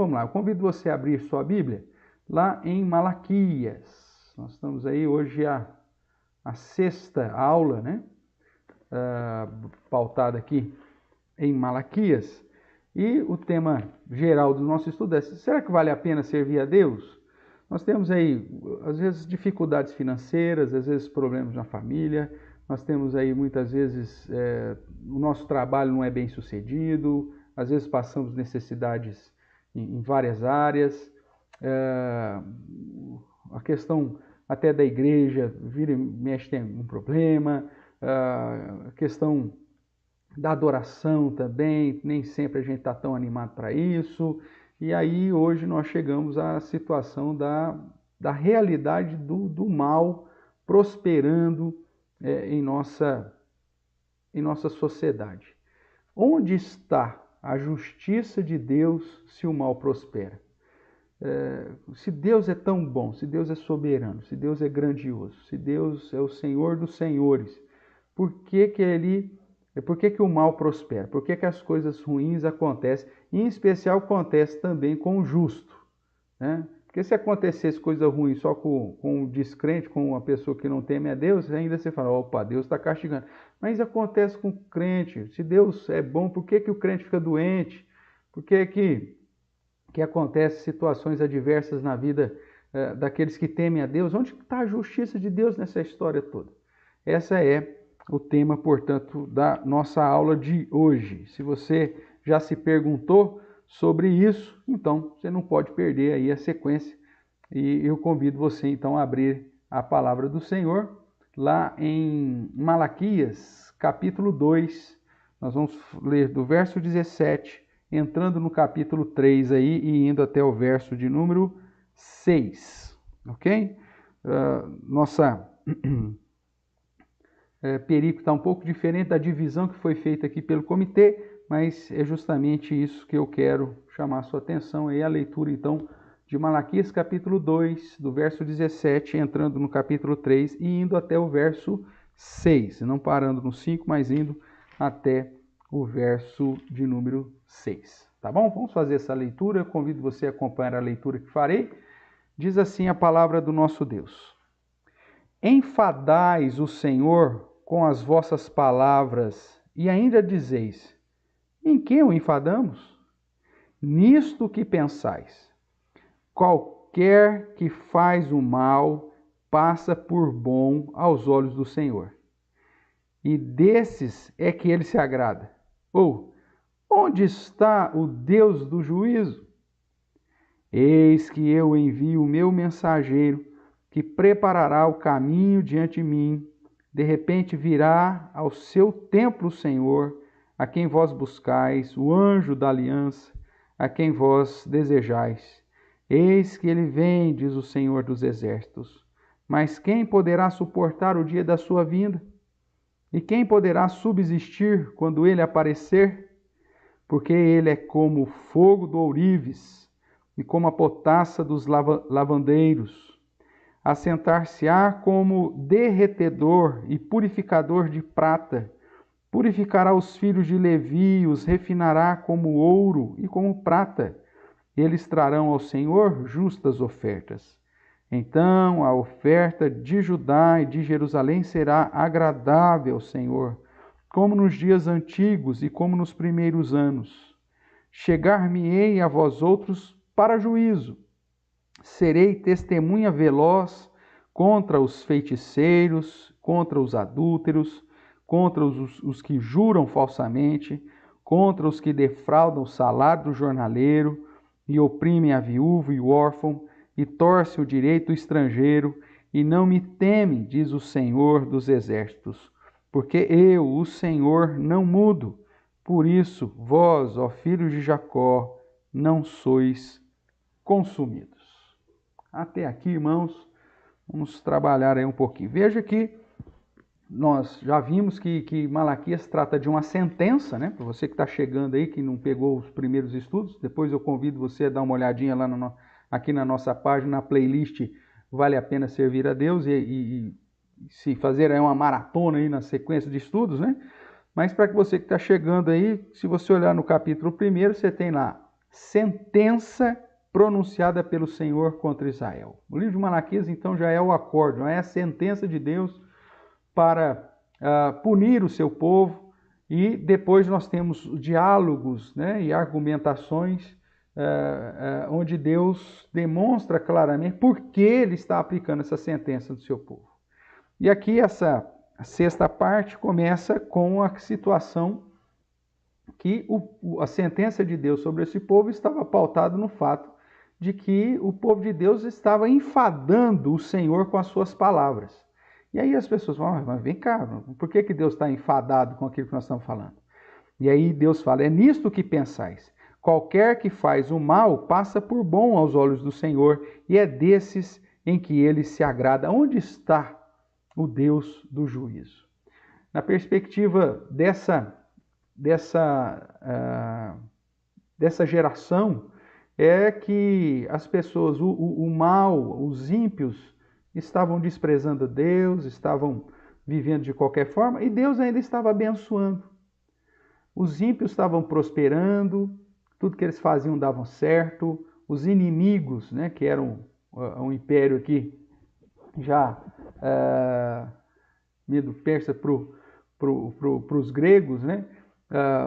vamos lá, eu convido você a abrir sua Bíblia lá em Malaquias. Nós estamos aí hoje a sexta aula, né? Pautada aqui em Malaquias. E o tema geral do nosso estudo é: será que vale a pena servir a Deus? Nós temos aí, às vezes, dificuldades financeiras, às vezes problemas na família, nós temos aí muitas vezes o nosso trabalho não é bem sucedido, às vezes passamos necessidades em várias áreas, a questão até da igreja, vira e mexe tem um problema, a questão da adoração também, nem sempre a gente está tão animado para isso, e aí hoje nós chegamos à situação da realidade do mal prosperando em nossa sociedade. Onde está a justiça de Deus se o mal prospera? Se Deus é tão bom, se Deus é soberano, se Deus é grandioso, se Deus é o Senhor dos senhores, por que o mal prospera? Por que as coisas ruins acontecem? E, em especial, acontece também com o justo, né? Porque se acontecesse coisa ruim só com o descrente, com uma pessoa que não teme a Deus, ainda você fala, opa, Deus está castigando. Mas acontece com o crente. Se Deus é bom, por que o crente fica doente? Por que acontecem situações adversas na vida daqueles que temem a Deus? Onde está a justiça de Deus nessa história toda? Essa é o tema, portanto, da nossa aula de hoje. Se você já se perguntou sobre isso, então você não pode perder aí a sequência. E eu convido você, então, a abrir a palavra do Senhor lá em Malaquias, capítulo 2. Nós vamos ler do verso 17, entrando no capítulo 3 aí e indo até o verso de número 6, ok? Nossa perícope está um pouco diferente da divisão que foi feita aqui pelo comitê, mas é justamente isso que eu quero chamar a sua atenção aí, a leitura então de Malaquias capítulo 2, do verso 17, entrando no capítulo 3 e indo até o verso 6, não parando no 5, mas indo até o verso de número 6, tá bom? Vamos fazer essa leitura, eu convido você a acompanhar a leitura que farei. Diz assim a palavra do nosso Deus: enfadais o Senhor com as vossas palavras e ainda dizeis: em que o enfadamos? Nisto que pensais: qualquer que faz o mal passa por bom aos olhos do Senhor, e desses é que ele se agrada. Ou, onde está o Deus do juízo? Eis que eu envio o meu mensageiro, que preparará o caminho diante de mim. De repente virá ao seu templo o Senhor, a quem vós buscais, o anjo da aliança, a quem vós desejais. Eis que ele vem, diz o Senhor dos exércitos. Mas quem poderá suportar o dia da sua vinda? E quem poderá subsistir quando ele aparecer? Porque ele é como o fogo do ourives e como a potassa dos lavandeiros. Assentar-se-á como derretedor e purificador de prata. Purificará os filhos de Levi e os refinará como ouro e como prata. Eles trarão ao Senhor justas ofertas. Então a oferta de Judá e de Jerusalém será agradável ao Senhor, como nos dias antigos e como nos primeiros anos. Chegar-me-ei a vós outros para juízo. Serei testemunha veloz contra os feiticeiros, contra os adúlteros, contra os que juram falsamente, contra os que defraudam o salário do jornaleiro e oprimem a viúva e o órfão, e torcem o direito do estrangeiro, e não me temem, diz o Senhor dos exércitos, porque eu, o Senhor, não mudo. Por isso, vós, ó filhos de Jacó, não sois consumidos. Até aqui, irmãos, vamos trabalhar aí um pouquinho. Veja que nós já vimos que Malaquias trata de uma sentença, né? Para você que está chegando aí, que não pegou os primeiros estudos, depois eu convido você a dar uma olhadinha lá aqui na nossa página, na playlist Vale a Pena Servir a Deus, e se fazer aí uma maratona aí na sequência de estudos, né? Mas para que você que está chegando aí, se você olhar no capítulo 1, você tem lá sentença pronunciada pelo Senhor contra Israel. O livro de Malaquias, então, já é o acórdão, é a sentença de Deus para punir o seu povo, e depois nós temos diálogos, né, e argumentações onde Deus demonstra claramente por que ele está aplicando essa sentença do seu povo. E aqui essa sexta parte começa com a situação que a sentença de Deus sobre esse povo estava pautada no fato de que o povo de Deus estava enfadando o Senhor com as suas palavras. E aí as pessoas falam, mas vem cá, por que Deus está enfadado com aquilo que nós estamos falando? E aí Deus fala, é nisto que pensais. Qualquer que faz o mal passa por bom aos olhos do Senhor, e é desses em que ele se agrada. Onde está o Deus do juízo? Na perspectiva dessa geração, é que as pessoas, o mal, os ímpios, estavam desprezando Deus, estavam vivendo de qualquer forma, e Deus ainda estava abençoando. Os ímpios estavam prosperando, tudo que eles faziam dava certo, os inimigos, né, que eram um império aqui, já medo persa para os gregos, né,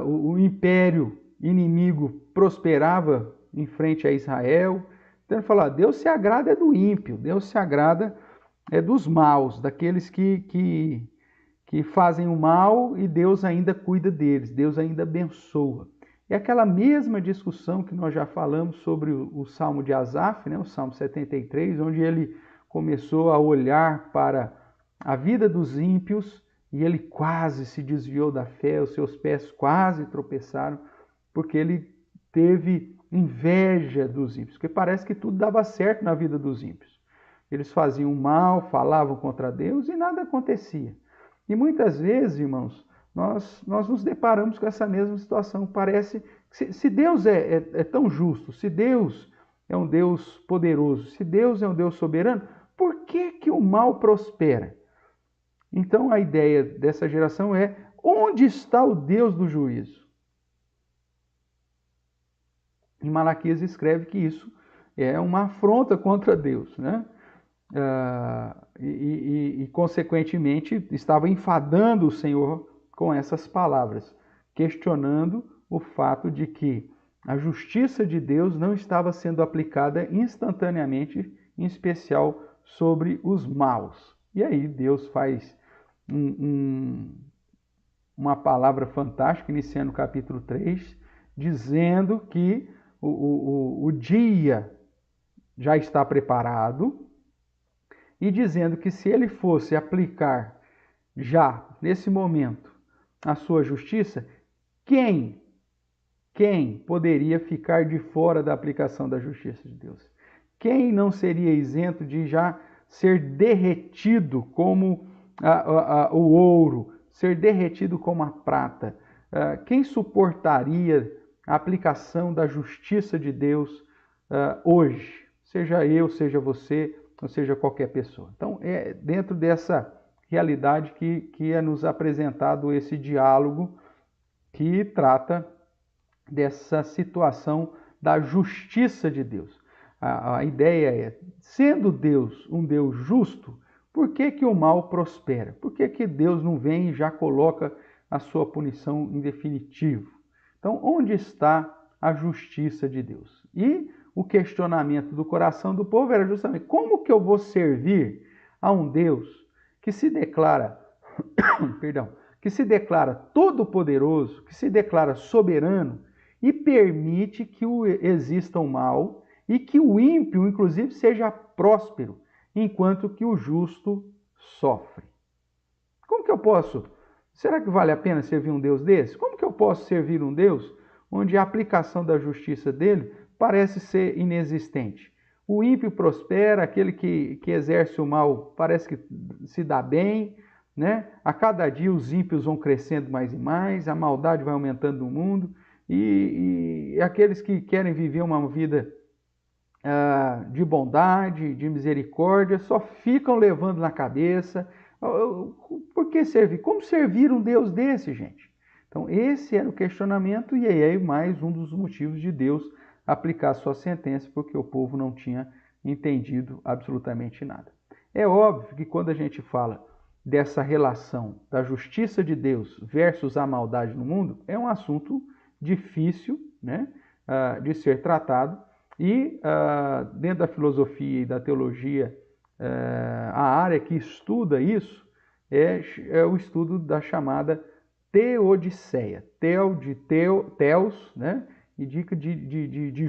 o império inimigo prosperava em frente a Israel. Então ele fala, Deus se agrada é do ímpio, Deus se agrada é dos maus, daqueles que fazem o mal, e Deus ainda cuida deles, Deus ainda abençoa. É aquela mesma discussão que nós já falamos sobre o Salmo de Asaf, né, o Salmo 73, onde ele começou a olhar para a vida dos ímpios e ele quase se desviou da fé, os seus pés quase tropeçaram, porque ele teve inveja dos ímpios, porque parece que tudo dava certo na vida dos ímpios. Eles faziam mal, falavam contra Deus e nada acontecia. E muitas vezes, irmãos, nós nos deparamos com essa mesma situação. Parece que se Deus é tão justo, se Deus é um Deus poderoso, se Deus é um Deus soberano, por que o mal prospera? Então a ideia dessa geração é, onde está o Deus do juízo? E Malaquias escreve que isso é uma afronta contra Deus, né? Consequentemente, estava enfadando o Senhor com essas palavras, questionando o fato de que a justiça de Deus não estava sendo aplicada instantaneamente, em especial sobre os maus. E aí Deus faz uma palavra fantástica, iniciando o capítulo 3, dizendo que o dia já está preparado, e dizendo que se ele fosse aplicar já, nesse momento, a sua justiça, quem poderia ficar de fora da aplicação da justiça de Deus? Quem não seria isento de já ser derretido como o ouro, ser derretido como a prata? Quem suportaria a aplicação da justiça de Deus hoje? Seja eu, seja você, ou seja qualquer pessoa. Então, é dentro dessa realidade que é nos apresentado esse diálogo que trata dessa situação da justiça de Deus. A ideia é, sendo Deus um Deus justo, por que o mal prospera? Por que Deus não vem e já coloca a sua punição em definitivo? Então, onde está a justiça de Deus? E o questionamento do coração do povo era justamente, como que eu vou servir a um Deus que se declara, que se declara todo-poderoso, que se declara soberano e permite que exista o mal e que o ímpio, inclusive, seja próspero, enquanto que o justo sofre? Como que eu posso? Será que vale a pena servir um Deus desse? Como que eu posso servir um Deus onde a aplicação da justiça dele parece ser inexistente? O ímpio prospera, aquele que exerce o mal parece que se dá bem, né? A cada dia os ímpios vão crescendo mais e mais, a maldade vai aumentando no mundo, e aqueles que querem viver uma vida de bondade, de misericórdia, só ficam levando na cabeça. Por que servir? Como servir um Deus desse, gente? Então, esse era o questionamento, e aí é mais um dos motivos de Deus aplicar sua sentença, porque o povo não tinha entendido absolutamente nada. É óbvio que quando a gente fala dessa relação da justiça de Deus versus a maldade no mundo, é um assunto difícil, né, de ser tratado, e dentro da filosofia e da teologia, a área que estuda isso é o estudo da chamada teodiceia. Theos, né, indica de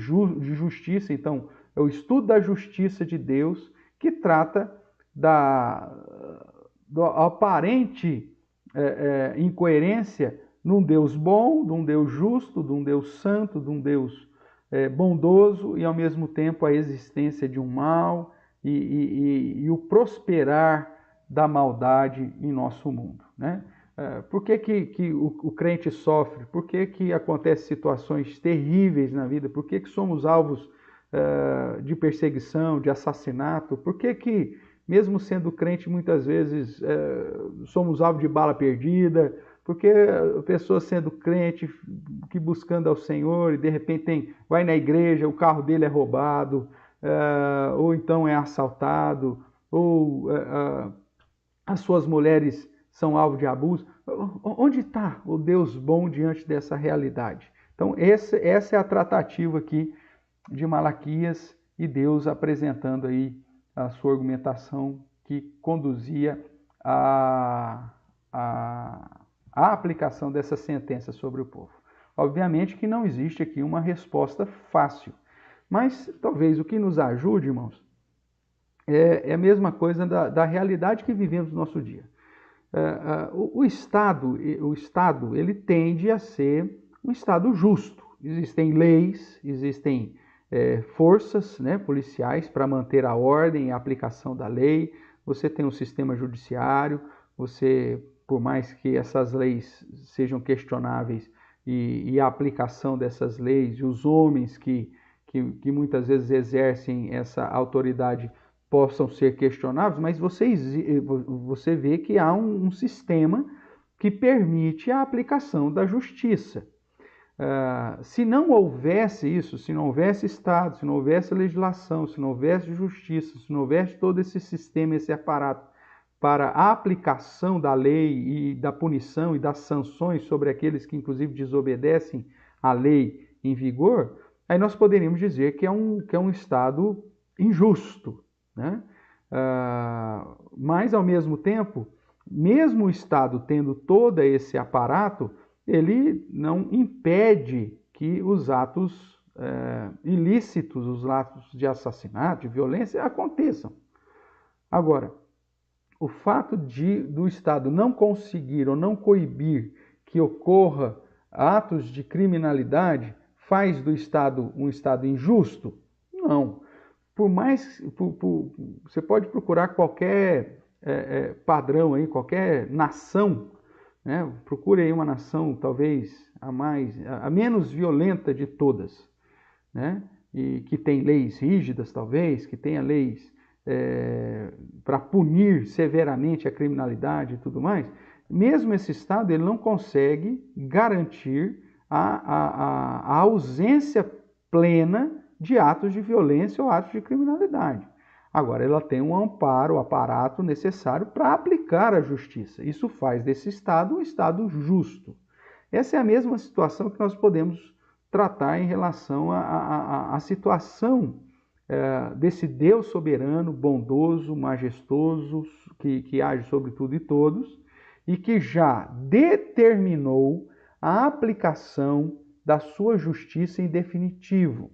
justiça. Então, é o estudo da justiça de Deus que trata da aparente incoerência num Deus bom, de um Deus justo, de um Deus santo, de um Deus bondoso, e ao mesmo tempo a existência de um mal e o prosperar da maldade em nosso mundo, né? Por que o crente sofre? Por que acontecem situações terríveis na vida? Por que somos alvos de perseguição, de assassinato? Por que mesmo sendo crente, muitas vezes somos alvo de bala perdida? Porque a pessoa sendo crente, que buscando ao Senhor, e de repente vai na igreja, o carro dele é roubado, ou então é assaltado, ou as suas mulheres são alvo de abuso. Onde está o Deus bom diante dessa realidade? Então, essa é a tratativa aqui de Malaquias, e Deus apresentando aí a sua argumentação que conduzia à aplicação dessa sentença sobre o povo. Obviamente que não existe aqui uma resposta fácil, mas talvez o que nos ajude, irmãos, é a mesma coisa da realidade que vivemos no nosso dia. O Estado, ele tende a ser um Estado justo. Existem leis, existem forças, né, policiais para manter a ordem e a aplicação da lei. Você tem um sistema judiciário, por mais que essas leis sejam questionáveis e a aplicação dessas leis, e os homens que muitas vezes exercem essa autoridade possam ser questionáveis, mas você vê que há um sistema que permite a aplicação da justiça. Se não houvesse isso, se não houvesse Estado, se não houvesse legislação, se não houvesse justiça, se não houvesse todo esse sistema, esse aparato para a aplicação da lei e da punição e das sanções sobre aqueles que inclusive desobedecem à lei em vigor, aí nós poderíamos dizer que é um Estado injusto, né? Mas, ao mesmo tempo, mesmo o Estado tendo todo esse aparato, ele não impede que os atos ilícitos, os atos de assassinato, de violência, aconteçam. Agora, o fato do Estado não conseguir ou não coibir que ocorra atos de criminalidade faz do Estado um Estado injusto? Não. Você pode procurar qualquer padrão aí, qualquer nação, né? Procure aí uma nação talvez a menos violenta de todas, né? E que tem leis rígidas talvez, que tenha leis para punir severamente a criminalidade e tudo mais. Mesmo esse Estado ele não consegue garantir a ausência plena de atos de violência ou atos de criminalidade. Agora, ela tem um amparo, o aparato necessário para aplicar a justiça. Isso faz desse Estado um Estado justo. Essa é a mesma situação que nós podemos tratar em relação à situação desse Deus soberano, bondoso, majestoso, que age sobre tudo e todos, e que já determinou a aplicação da sua justiça em definitivo.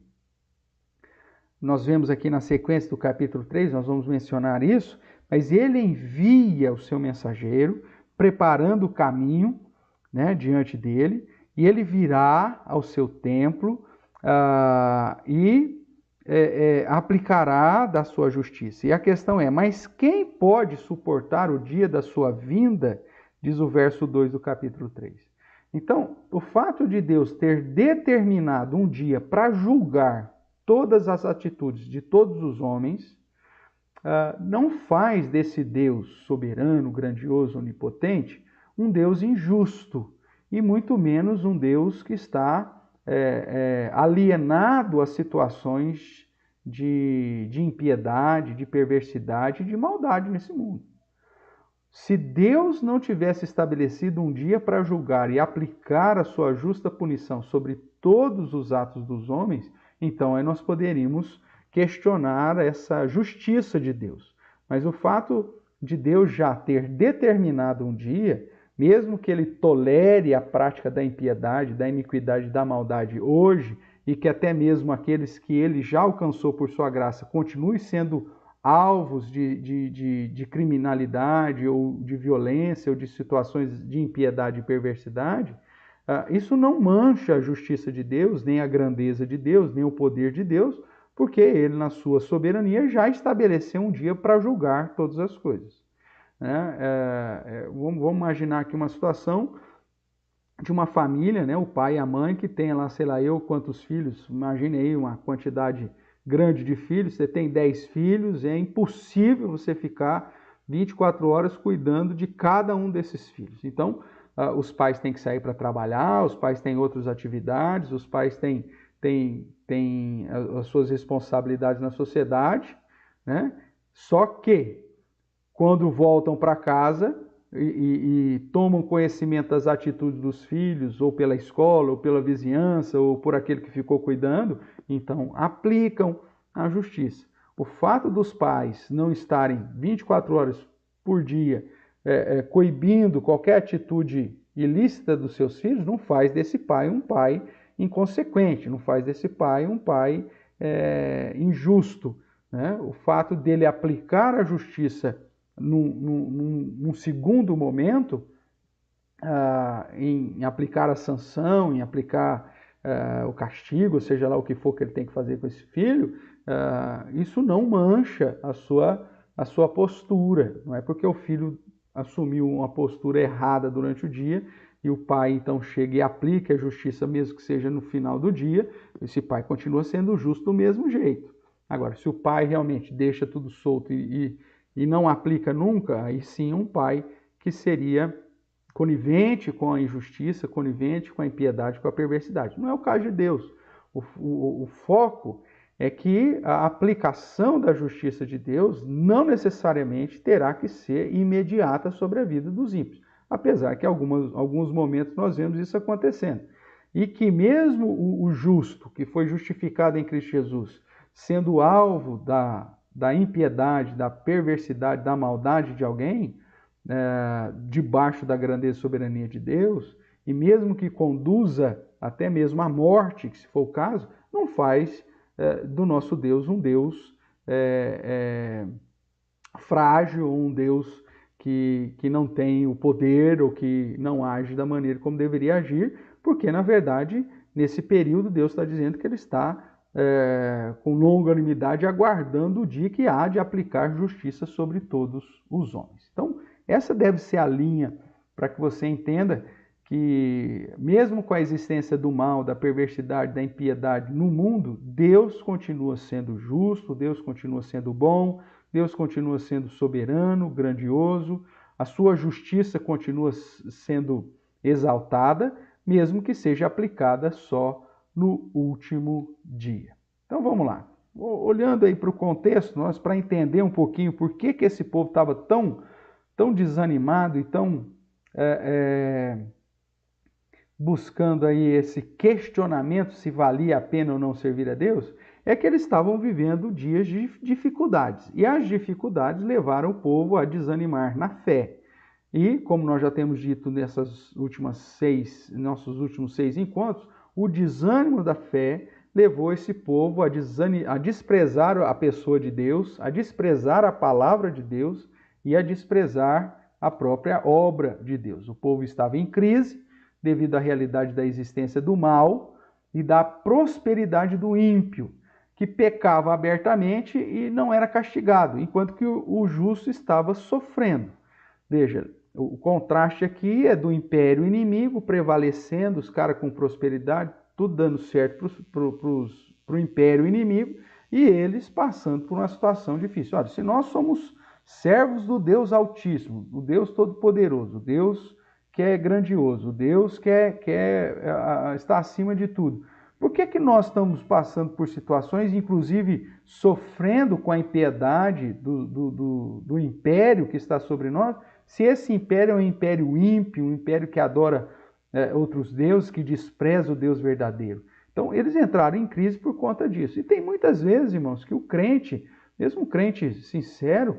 Nós vemos aqui na sequência do capítulo 3, nós vamos mencionar isso, mas ele envia o seu mensageiro, preparando o caminho, né, diante dele, e ele virá ao seu templo e aplicará da sua justiça. E a questão é, mas quem pode suportar o dia da sua vinda? Diz o verso 2 do capítulo 3. Então, o fato de Deus ter determinado um dia para julgar todas as atitudes de todos os homens, não faz desse Deus soberano, grandioso, onipotente, um Deus injusto, e muito menos um Deus que está alienado a situações de impiedade, de perversidade, de maldade nesse mundo. Se Deus não tivesse estabelecido um dia para julgar e aplicar a sua justa punição sobre todos os atos dos homens, então aí nós poderíamos questionar essa justiça de Deus. Mas o fato de Deus já ter determinado um dia, mesmo que ele tolere a prática da impiedade, da iniquidade, da maldade hoje, e que até mesmo aqueles que ele já alcançou por sua graça continuem sendo alvos de criminalidade ou de violência ou de situações de impiedade e perversidade, isso não mancha a justiça de Deus, nem a grandeza de Deus, nem o poder de Deus, porque ele, na sua soberania, já estabeleceu um dia para julgar todas as coisas. Vamos imaginar aqui uma situação de uma família, né, o pai e a mãe, que tem lá, sei lá, quantos filhos, imagine aí uma quantidade grande de filhos, você tem 10 filhos, é impossível você ficar 24 horas cuidando de cada um desses filhos. Então, os pais têm que sair para trabalhar, os pais têm outras atividades, os pais têm as suas responsabilidades na sociedade, né? Só que, quando voltam para casa e tomam conhecimento das atitudes dos filhos, ou pela escola, ou pela vizinhança, ou por aquele que ficou cuidando, então aplicam a justiça. O fato dos pais não estarem 24 horas por dia coibindo qualquer atitude ilícita dos seus filhos não faz desse pai um pai inconsequente, não faz desse pai um pai injusto, né? O fato dele aplicar a justiça num segundo momento, em aplicar a sanção, em aplicar o castigo, seja lá o que for que ele tem que fazer com esse filho, isso não mancha a sua postura. Não é porque o filho assumiu uma postura errada durante o dia e o pai então chega e aplica a justiça, mesmo que seja no final do dia, esse pai continua sendo justo do mesmo jeito. Agora, se o pai realmente deixa tudo solto e não aplica nunca, aí sim um pai que seria conivente com a injustiça, conivente com a impiedade, com a perversidade. Não é o caso de Deus. O foco é que a aplicação da justiça de Deus não necessariamente terá que ser imediata sobre a vida dos ímpios, apesar que em alguns momentos nós vemos isso acontecendo. E que mesmo o justo, que foi justificado em Cristo Jesus, sendo alvo da impiedade, da perversidade, da maldade de alguém, debaixo da grandeza e soberania de Deus, e mesmo que conduza até mesmo à morte, que se for o caso, não faz do nosso Deus um Deus frágil, um Deus que não tem o poder ou que não age da maneira como deveria agir, porque, na verdade, nesse período, Deus está dizendo que ele está com longanimidade aguardando o dia que há de aplicar justiça sobre todos os homens. Então, essa deve ser a linha para que você entenda que, mesmo com a existência do mal, da perversidade, da impiedade no mundo, Deus continua sendo justo, Deus continua sendo bom, Deus continua sendo soberano, grandioso, a sua justiça continua sendo exaltada, mesmo que seja aplicada só no último dia. Então vamos lá. Olhando aí para o contexto, nós para entender um pouquinho por que esse povo estava tão desanimado e tão buscando aí esse questionamento se valia a pena ou não servir a Deus, é que eles estavam vivendo dias de dificuldades. E as dificuldades levaram o povo a desanimar na fé. E, como nós já temos dito nossos últimos 6 encontros, o desânimo da fé levou esse povo a desprezar a pessoa de Deus, a desprezar a palavra de Deus e a desprezar a própria obra de Deus. O povo estava em crise devido à realidade da existência do mal e da prosperidade do ímpio, que pecava abertamente e não era castigado, enquanto que o justo estava sofrendo. Veja, o contraste aqui é do império inimigo prevalecendo, os caras com prosperidade, tudo dando certo para o império inimigo, e eles passando por uma situação difícil. Olha, se nós somos servos do Deus Altíssimo, o Deus Todo-Poderoso, o Deus que é grandioso, o Deus que está acima de tudo, Por que que nós estamos passando por situações, inclusive sofrendo com a impiedade do império que está sobre nós, se esse império é um império ímpio, um império que adora outros deuses, que despreza o Deus verdadeiro? Então, eles entraram em crise por conta disso. E tem muitas vezes, irmãos, que o crente, mesmo um crente sincero,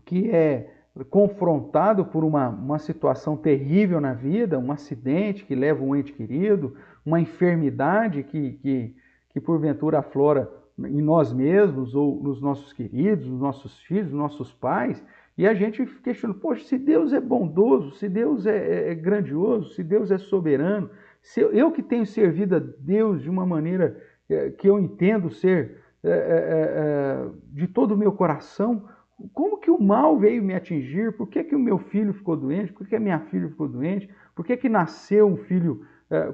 que é confrontado por uma situação terrível na vida, um acidente que leva um ente querido, uma enfermidade que porventura aflora em nós mesmos ou nos nossos queridos, nos nossos filhos, nos nossos pais, e a gente questiona, poxa, se Deus é bondoso, se Deus é grandioso, se Deus é soberano, se eu que tenho servido a Deus de uma maneira que eu entendo ser de todo o meu coração, como que o mal veio me atingir? Por que que o meu filho ficou doente? Por que a minha filha ficou doente? Por que que nasceu um filho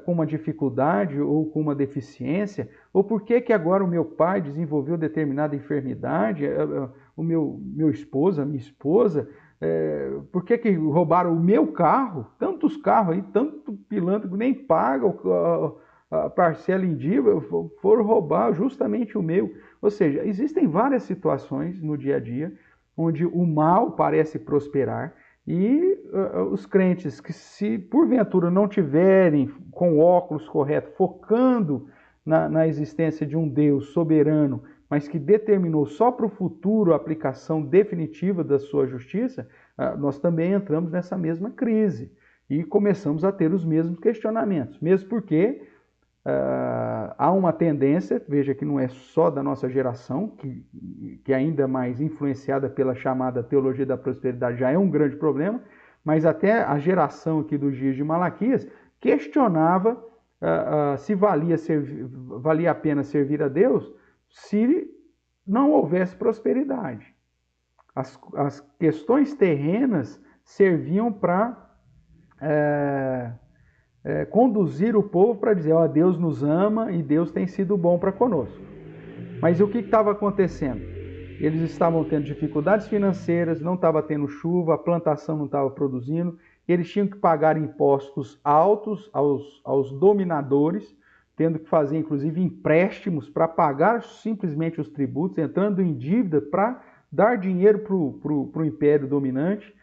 com uma dificuldade ou com uma deficiência? Ou por que que agora o meu pai desenvolveu determinada enfermidade? O meu esposo, a minha esposa? Por que que roubaram o meu carro? Tantos carros aí, tanto pilantra que nem paga a parcela em dívida, foram roubar justamente o meu. Ou seja, existem várias situações no dia a dia onde o mal parece prosperar e os crentes que, se porventura não tiverem com o óculos correto, focando na existência de um Deus soberano, mas que determinou só para o futuro a aplicação definitiva da sua justiça, nós também entramos nessa mesma crise e começamos a ter os mesmos questionamentos, mesmo porque há uma tendência, veja que não é só da nossa geração, que ainda mais influenciada pela chamada teologia da prosperidade já é um grande problema, mas até a geração aqui dos dias de Malaquias questionava se valia a pena servir a Deus se não houvesse prosperidade. As questões terrenas serviam para conduzir o povo para dizer, ó, Deus nos ama e Deus tem sido bom para conosco. Mas o que estava acontecendo? Eles estavam tendo dificuldades financeiras, não estava tendo chuva, a plantação não estava produzindo, eles tinham que pagar impostos altos aos dominadores, tendo que fazer inclusive empréstimos para pagar simplesmente os tributos, entrando em dívida para dar dinheiro para o império dominante.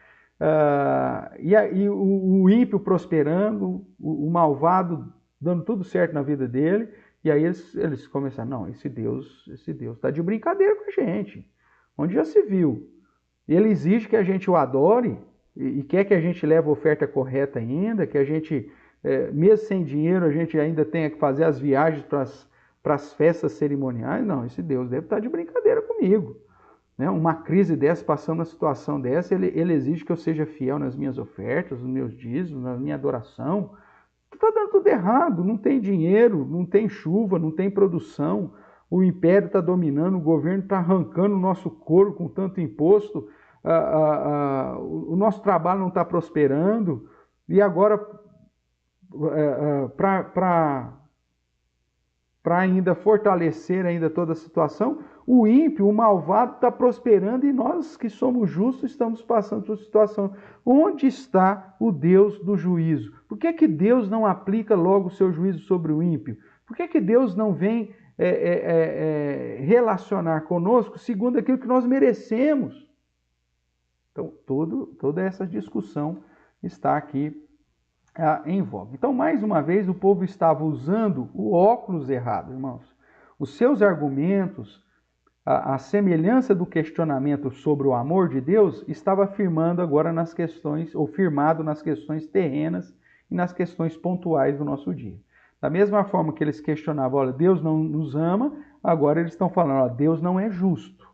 E o ímpio prosperando, o malvado dando tudo certo na vida dele, e aí eles começaram, não, esse Deus está de brincadeira com a gente, onde já se viu. Ele exige que a gente o adore, e quer que a gente leve a oferta correta ainda, que a gente, mesmo sem dinheiro, a gente ainda tenha que fazer as viagens para as festas cerimoniais. Não, esse Deus deve estar de brincadeira comigo. Uma crise dessa, passando uma situação dessa, ele exige que eu seja fiel nas minhas ofertas, nos meus dízimos, na minha adoração. Está dando tudo errado, não tem dinheiro, não tem chuva, não tem produção, o império está dominando, o governo está arrancando o nosso couro com tanto imposto, o nosso trabalho não está prosperando, e agora, para ainda fortalecer ainda toda a situação, o ímpio, o malvado está prosperando e nós que somos justos estamos passando por situação. Onde está o Deus do juízo? Por que que Deus não aplica logo o seu juízo sobre o ímpio? Por que que Deus não vem relacionar conosco segundo aquilo que nós merecemos? Então, toda essa discussão está aqui em voga. Então, mais uma vez, o povo estava usando o óculos errado, irmãos. Os seus argumentos, a semelhança do questionamento sobre o amor de Deus, estava firmando agora nas questões, ou firmado nas questões terrenas e nas questões pontuais do nosso dia. Da mesma forma que eles questionavam, olha, Deus não nos ama, agora eles estão falando, olha, Deus não é justo.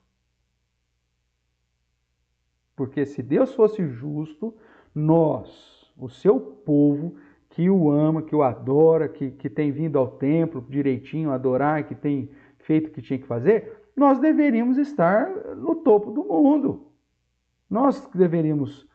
Porque se Deus fosse justo, nós, o seu povo, que o ama, que o adora, que tem vindo ao templo direitinho adorar, que tem feito o que tinha que fazer, nós deveríamos estar no topo do mundo. Nós deveríamos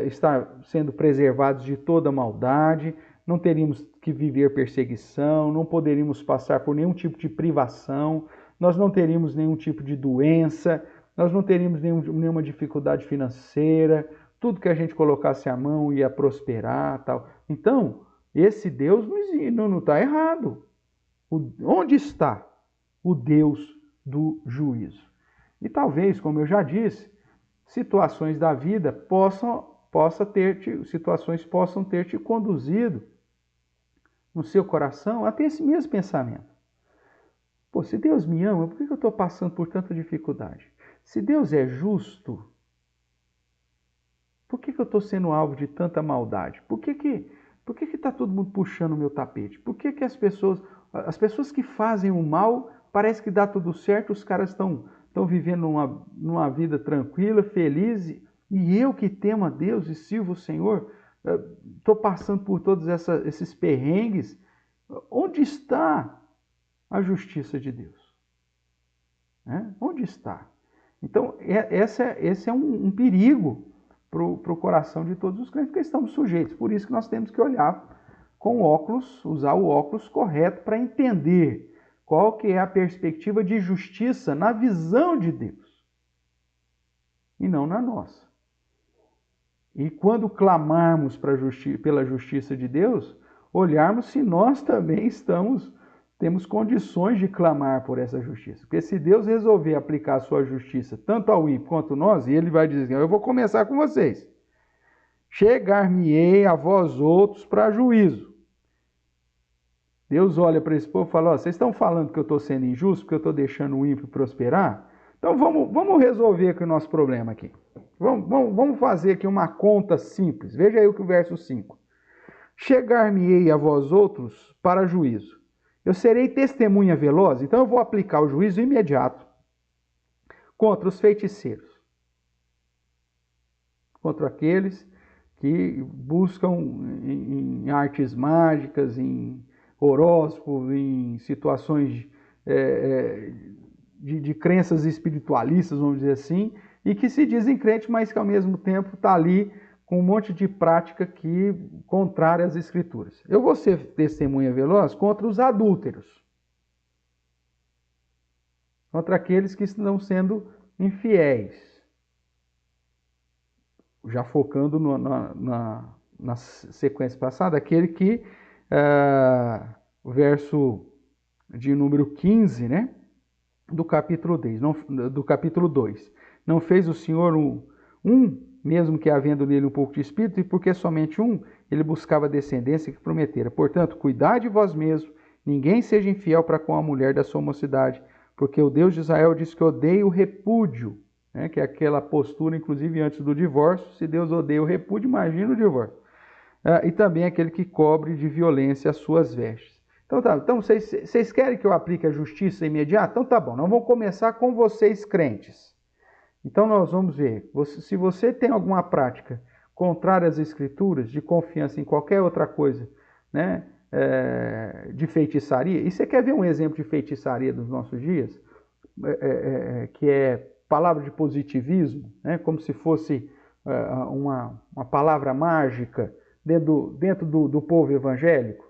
estar sendo preservados de toda maldade, não teríamos que viver perseguição, não poderíamos passar por nenhum tipo de privação, nós não teríamos nenhum tipo de doença, nós não teríamos nenhuma dificuldade financeira, tudo que a gente colocasse a mão ia prosperar, tal. Então, esse Deus não está errado. Onde está o Deus do juízo? E talvez, como eu já disse, situações da vida situações possam ter te conduzido no seu coração a ter esse mesmo pensamento. Pô, se Deus me ama, por que eu estou passando por tanta dificuldade? Se Deus é justo, por que eu estou sendo alvo de tanta maldade? Por que está todo mundo puxando o meu tapete? Por que as pessoas que fazem o mal, parece que dá tudo certo, os caras estão vivendo numa vida tranquila, feliz, e eu que temo a Deus e sirvo o Senhor, estou passando por todos esses perrengues. Onde está a justiça de Deus? Onde está? Então, esse é um perigo para o coração de todos os crentes, porque estamos sujeitos. Por isso que nós temos que olhar com óculos, usar o óculos correto para entender qual que é a perspectiva de justiça na visão de Deus e não na nossa. E quando clamarmos pela justiça de Deus, olharmos se nós também temos condições de clamar por essa justiça. Porque se Deus resolver aplicar a sua justiça tanto ao ímpio quanto nós, e ele vai dizer, eu vou começar com vocês. Chegar-me-ei a vós outros para juízo. Deus olha para esse povo e fala, vocês estão falando que eu estou sendo injusto, porque eu estou deixando o ímpio prosperar? Então vamos resolver aqui o nosso problema aqui. Vamos fazer aqui uma conta simples. Veja aí o verso 5. Chegar-me-ei a vós outros para juízo. Eu serei testemunha veloz, então eu vou aplicar o juízo imediato contra os feiticeiros, contra aqueles que buscam em artes mágicas, em horóscopo, em situações de crenças espiritualistas, vamos dizer assim, e que se dizem crentes, mas que ao mesmo tempo está ali com um monte de prática que contrária às Escrituras. Eu vou ser testemunha veloz contra os adúlteros, contra aqueles que estão sendo infiéis, já focando na sequência passada, aquele que, o verso de número 15, né, do capítulo 2, não fez o Senhor mesmo que havendo nele um pouco de espírito, e porque somente ele buscava a descendência que prometera. Portanto, cuidai de vós mesmos, ninguém seja infiel para com a mulher da sua mocidade, porque o Deus de Israel diz que odeia o repúdio, né? Que é aquela postura, inclusive, antes do divórcio. Se Deus odeia o repúdio, imagina o divórcio. E também aquele que cobre de violência as suas vestes. Então vocês querem que eu aplique a justiça imediata? Então tá bom, nós vamos começar com vocês crentes. Então nós vamos ver, se você tem alguma prática contrária às Escrituras, de confiança em qualquer outra coisa, né, de feitiçaria, e você quer ver um exemplo de feitiçaria dos nossos dias, que é palavra de positivismo, né, como se fosse uma palavra mágica dentro do povo evangélico,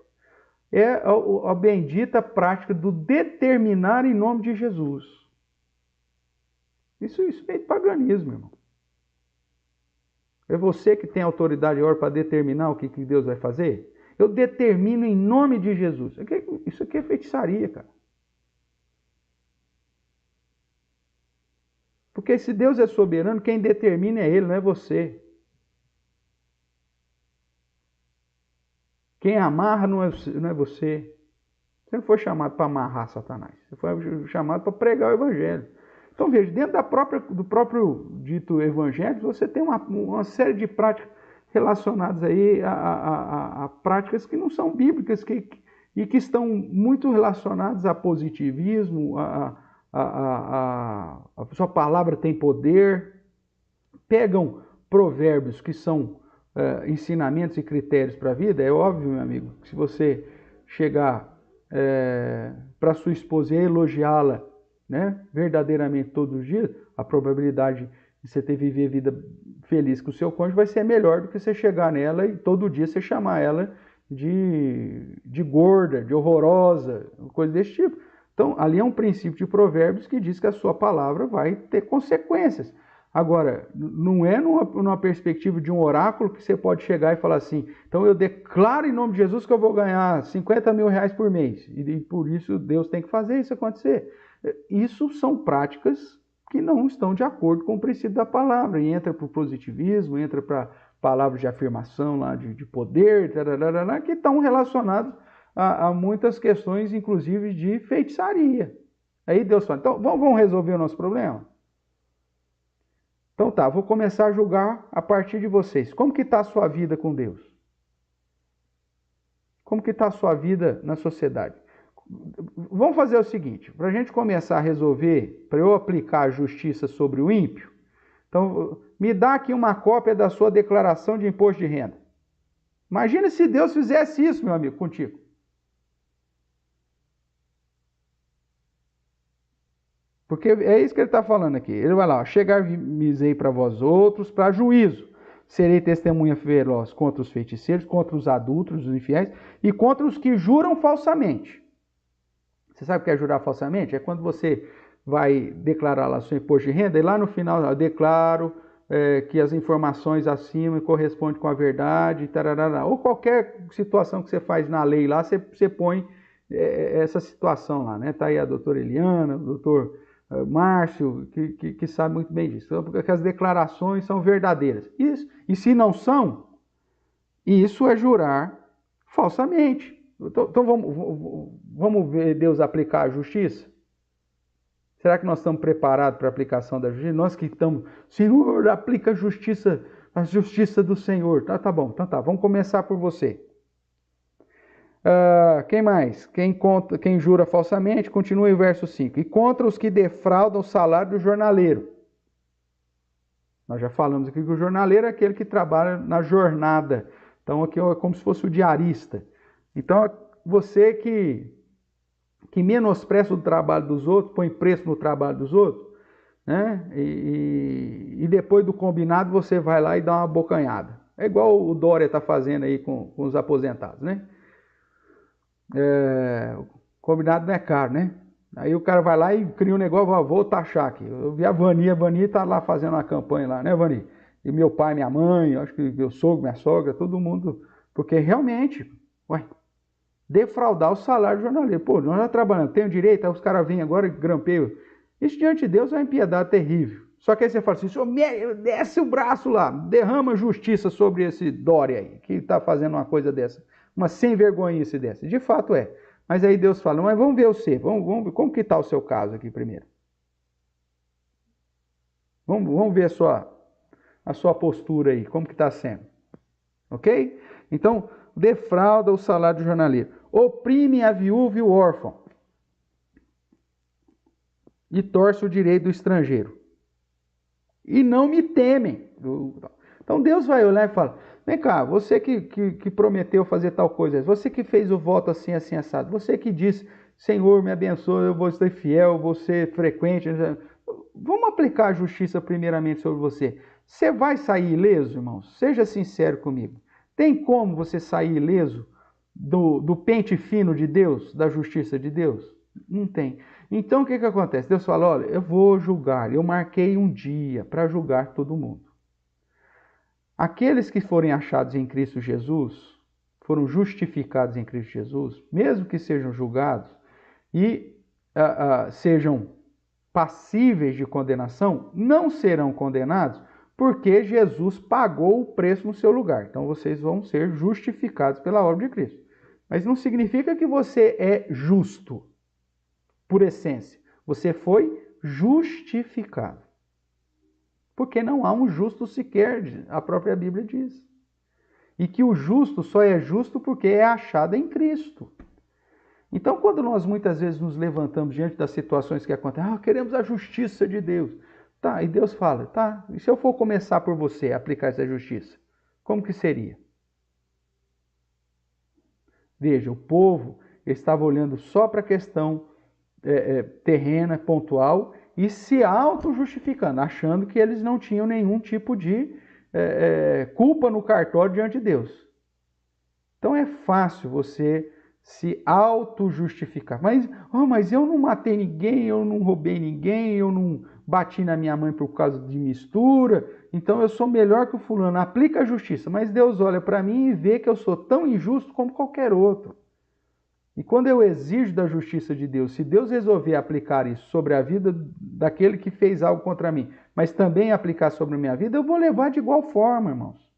é a bendita prática do determinar em nome de Jesus. Isso é paganismo, irmão. É você que tem autoridade agora para determinar o que Deus vai fazer? Eu determino em nome de Jesus. Isso aqui é feitiçaria, cara. Porque se Deus é soberano, quem determina é Ele, não é você. Quem amarra não é você. Você não foi chamado para amarrar Satanás. Você foi chamado para pregar o Evangelho. Então veja, dentro do próprio dito evangelho, você tem uma série de práticas relacionadas aí a práticas que não são bíblicas e que estão muito relacionadas a positivismo, a sua palavra tem poder. Pegam provérbios que são ensinamentos e critérios para a vida. É óbvio, meu amigo, que se você chegar para sua esposa e elogiá-la, né, verdadeiramente todos os dias, a probabilidade de você viver a vida feliz com o seu cônjuge vai ser melhor do que você chegar nela e todo dia você chamar ela de gorda, de horrorosa, coisa desse tipo. Então, ali é um princípio de provérbios que diz que a sua palavra vai ter consequências. Agora, não é numa perspectiva de um oráculo que você pode chegar e falar assim, então eu declaro em nome de Jesus que eu vou ganhar 50 mil reais por mês. E por isso Deus tem que fazer isso acontecer. Isso são práticas que não estão de acordo com o princípio da palavra. E entra para o positivismo, entra para palavras de afirmação lá de poder, tararara, que estão relacionados a muitas questões, inclusive de feitiçaria. Aí Deus fala, então vamos resolver o nosso problema? Então tá, vou começar a julgar a partir de vocês. Como que está a sua vida com Deus? Como que está a sua vida na sociedade? Vamos fazer o seguinte, para a gente começar a resolver, para eu aplicar a justiça sobre o ímpio, então me dá aqui uma cópia da sua declaração de imposto de renda. Imagina se Deus fizesse isso, meu amigo, contigo. Porque é isso que ele está falando aqui. Ele vai lá, chegar-me-ei para vós outros, para juízo. Serei testemunha feroz contra os feiticeiros, contra os adúlteros, os infiéis, e contra os que juram falsamente. Você sabe o que é jurar falsamente? É quando você vai declarar lá seu imposto de renda, e lá no final, eu declaro que as informações acima correspondem com a verdade, tararara. Ou qualquer situação que você faz na lei lá, você põe essa situação lá, né? Está aí a doutora Eliana, o doutor Márcio, que sabe muito bem disso. Então, porque as declarações são verdadeiras. Isso, e se não são, isso é jurar falsamente. Então vamos ver Deus aplicar a justiça? Será que nós estamos preparados para a aplicação da justiça? Nós que estamos, Senhor, aplica a justiça do Senhor. Tá bom, então tá, vamos começar por você. Quem mais? Quem jura falsamente, continua em verso 5. E contra os que defraudam o salário do jornaleiro. Nós já falamos aqui que o jornaleiro é aquele que trabalha na jornada. Então aqui é como se fosse o diarista. Então você que menospreza o trabalho dos outros, põe preço no trabalho dos outros, né? E depois do combinado você vai lá e dá uma bocanhada. É igual o Dória está fazendo aí com os aposentados, né? O combinado não é caro, né? Aí o cara vai lá e cria um negócio, vou taxar aqui. Eu vi a Vani está lá fazendo uma campanha lá, né, Vani? E meu pai, minha mãe, acho que meu sogro, minha sogra, todo mundo, porque realmente, defraudar o salário do jornaleiro. Pô, nós já trabalhamos, tenho direito, aí os caras vêm agora e grampeiam. Isso diante de Deus é uma impiedade terrível. Só que aí você fala assim, senhor, desce o braço lá, derrama justiça sobre esse Dória aí, que está fazendo uma coisa dessa. Uma sem vergonhice dessa. De fato é. Mas aí Deus fala, mas vamos ver você, vamos ver como que está o seu caso aqui primeiro. Vamos ver a sua postura aí, como que está sendo. Ok? Então, defrauda o salário do jornaleiro. Oprime a viúva e o órfão. E torce o direito do estrangeiro. E não me temem. Então Deus vai olhar e fala, vem cá, você que prometeu fazer tal coisa, você que fez o voto assim, assim, assado, você que disse, Senhor, me abençoe, eu vou ser fiel, vou ser frequente. Vamos aplicar a justiça primeiramente sobre você. Você vai sair ileso, irmãos? Seja sincero comigo. Tem como você sair ileso do pente fino de Deus, da justiça de Deus? Não tem. Então o que acontece? Deus fala, olha, eu vou julgar, eu marquei um dia para julgar todo mundo. Aqueles que forem achados em Cristo Jesus, foram justificados em Cristo Jesus, mesmo que sejam julgados e sejam passíveis de condenação, não serão condenados porque Jesus pagou o preço no seu lugar. Então vocês vão ser justificados pela obra de Cristo. Mas não significa que você é justo, por essência. Você foi justificado. Porque não há um justo sequer, a própria Bíblia diz. E que o justo só é justo porque é achado em Cristo. Então, quando nós muitas vezes nos levantamos diante das situações que acontecem, queremos a justiça de Deus. Tá, e Deus fala, tá, e se eu for começar por você a aplicar essa justiça, como que seria? Veja, o povo estava olhando só para a questão terrena, pontual, e se auto-justificando, achando que eles não tinham nenhum tipo de culpa no cartório diante de Deus. Então é fácil você se auto-justificar. Mas eu não matei ninguém, eu não roubei ninguém, eu não bati na minha mãe por causa de mistura, então eu sou melhor que o fulano. Aplica a justiça, mas Deus olha para mim e vê que eu sou tão injusto como qualquer outro. E quando eu exijo da justiça de Deus, se Deus resolver aplicar isso sobre a vida daquele que fez algo contra mim, mas também aplicar sobre a minha vida, eu vou levar de igual forma, irmãos.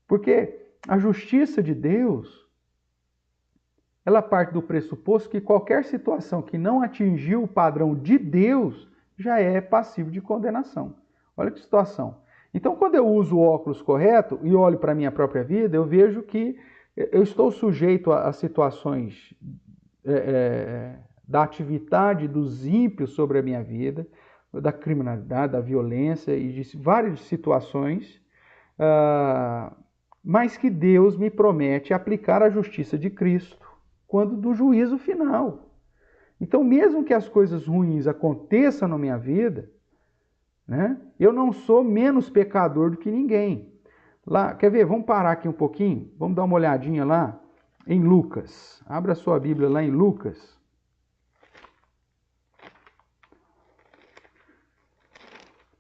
Porque a justiça de Deus, ela parte do pressuposto que qualquer situação que não atingiu o padrão de Deus já é passivo de condenação. Olha que situação. Então, quando eu uso o óculos correto e olho para a minha própria vida, eu vejo que eu estou sujeito a situações da atividade dos ímpios sobre a minha vida, da criminalidade, da violência e de várias situações, mas que Deus me promete aplicar a justiça de Cristo quando do juízo final. Então, mesmo que as coisas ruins aconteçam na minha vida, né, eu não sou menos pecador do que ninguém. Lá, quer ver? Vamos parar aqui um pouquinho? Vamos dar uma olhadinha lá em Lucas. Abra sua Bíblia lá em Lucas.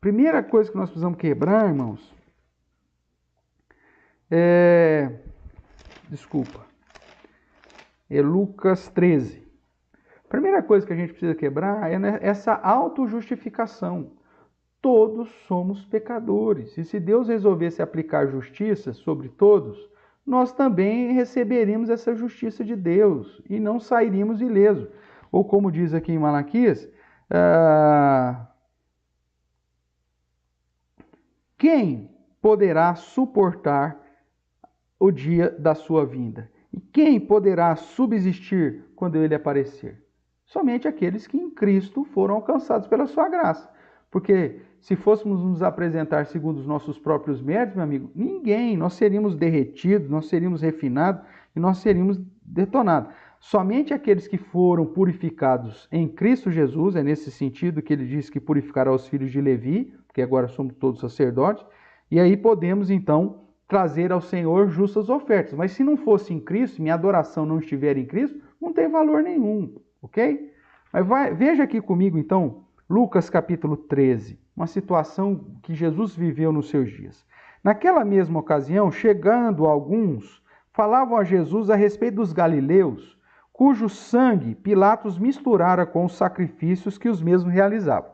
Primeira coisa que nós precisamos quebrar, irmãos, Desculpa. É Lucas 13. A primeira coisa que a gente precisa quebrar é essa autojustificação. Todos somos pecadores. E se Deus resolvesse aplicar justiça sobre todos, nós também receberíamos essa justiça de Deus e não sairíamos ilesos. Ou como diz aqui em Malaquias, quem poderá suportar o dia da sua vinda? E quem poderá subsistir quando ele aparecer? Somente aqueles que em Cristo foram alcançados pela sua graça. Porque se fôssemos nos apresentar segundo os nossos próprios méritos, meu amigo, ninguém, nós seríamos derretidos, nós seríamos refinados e nós seríamos detonados. Somente aqueles que foram purificados em Cristo Jesus, é nesse sentido que ele diz que purificará os filhos de Levi, porque agora somos todos sacerdotes, e aí podemos então trazer ao Senhor justas ofertas. Mas se não fosse em Cristo, minha adoração não estiver em Cristo, não tem valor nenhum, ok? Mas veja aqui comigo então, Lucas capítulo 13, uma situação que Jesus viveu nos seus dias. Naquela mesma ocasião, chegando alguns, falavam a Jesus a respeito dos galileus, cujo sangue Pilatos misturara com os sacrifícios que os mesmos realizavam.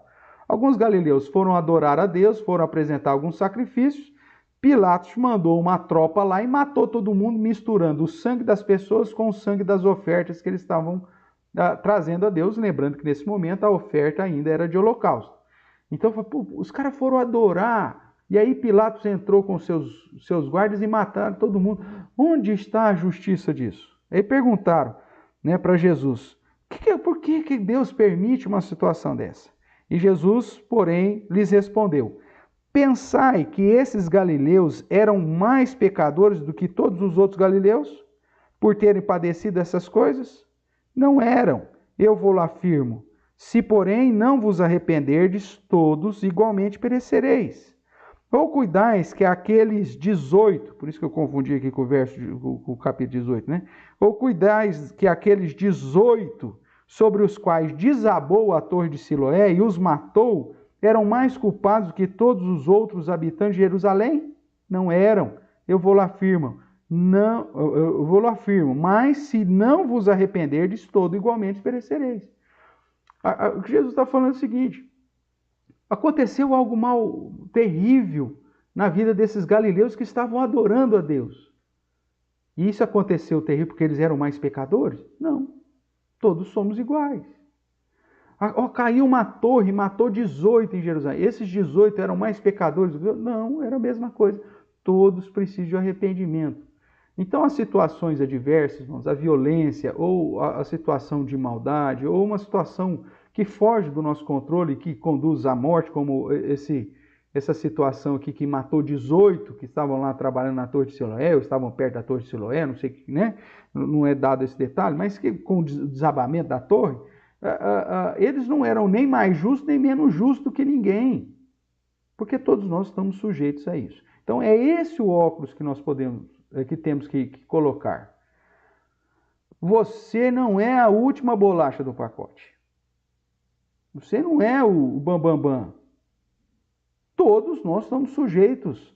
Alguns galileus foram adorar a Deus, foram apresentar alguns sacrifícios. Pilatos mandou uma tropa lá e matou todo mundo, misturando o sangue das pessoas com o sangue das ofertas que eles estavam trazendo a Deus, lembrando que nesse momento a oferta ainda era de holocausto. Então, os caras foram adorar, e aí Pilatos entrou com seus guardas e mataram todo mundo. Onde está a justiça disso? Aí perguntaram, né, para Jesus, por que Deus permite uma situação dessa? E Jesus, porém, lhes respondeu, pensai que esses galileus eram mais pecadores do que todos os outros galileus, por terem padecido essas coisas? Não eram, eu vou lá afirmo. Se, porém, não vos arrependerdes, todos igualmente perecereis. Ou cuidais que aqueles 18, por isso que eu confundi aqui com o capítulo 18, né? Ou cuidais que aqueles 18 sobre os quais desabou a torre de Siloé e os matou, eram mais culpados do que todos os outros habitantes de Jerusalém? Não eram, eu vou lá afirmo. Não, eu vou lá afirmo, mas se não vos arrependerdes, todos igualmente perecereis. O que Jesus está falando é o seguinte, aconteceu algo mal terrível na vida desses galileus que estavam adorando a Deus. E isso aconteceu terrível porque eles eram mais pecadores? Não, todos somos iguais. Caiu uma torre, matou 18 em Jerusalém. Esses 18 eram mais pecadores? Não, era a mesma coisa. Todos precisam de arrependimento. Então, as situações adversas, irmãos, a violência, ou a situação de maldade, ou uma situação que foge do nosso controle, que conduz à morte, como essa situação aqui que matou 18 que estavam lá trabalhando na Torre de Siloé, ou estavam perto da Torre de Siloé, não sei, né? Não é dado esse detalhe, mas que com o desabamento da torre, eles não eram nem mais justos, nem menos justos que ninguém, porque todos nós estamos sujeitos a isso. Então, é esse o óculos que nós temos que colocar. Você não é a última bolacha do pacote. Você não é o bambambam. Bam, bam. Todos nós estamos sujeitos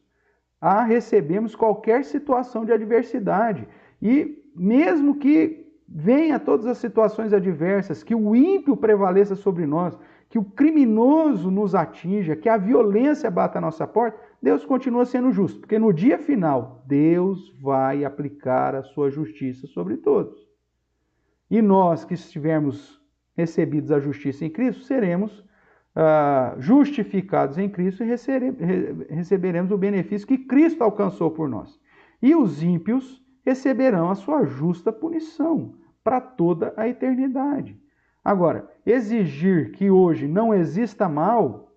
a recebermos qualquer situação de adversidade. E mesmo que venha todas as situações adversas, que o ímpio prevaleça sobre nós, que o criminoso nos atinja, que a violência bata a nossa porta, Deus continua sendo justo, porque no dia final, Deus vai aplicar a sua justiça sobre todos. E nós que estivermos recebidos a justiça em Cristo, seremos justificados em Cristo e receberemos o benefício que Cristo alcançou por nós. E os ímpios receberão a sua justa punição para toda a eternidade. Agora, exigir que hoje não exista mal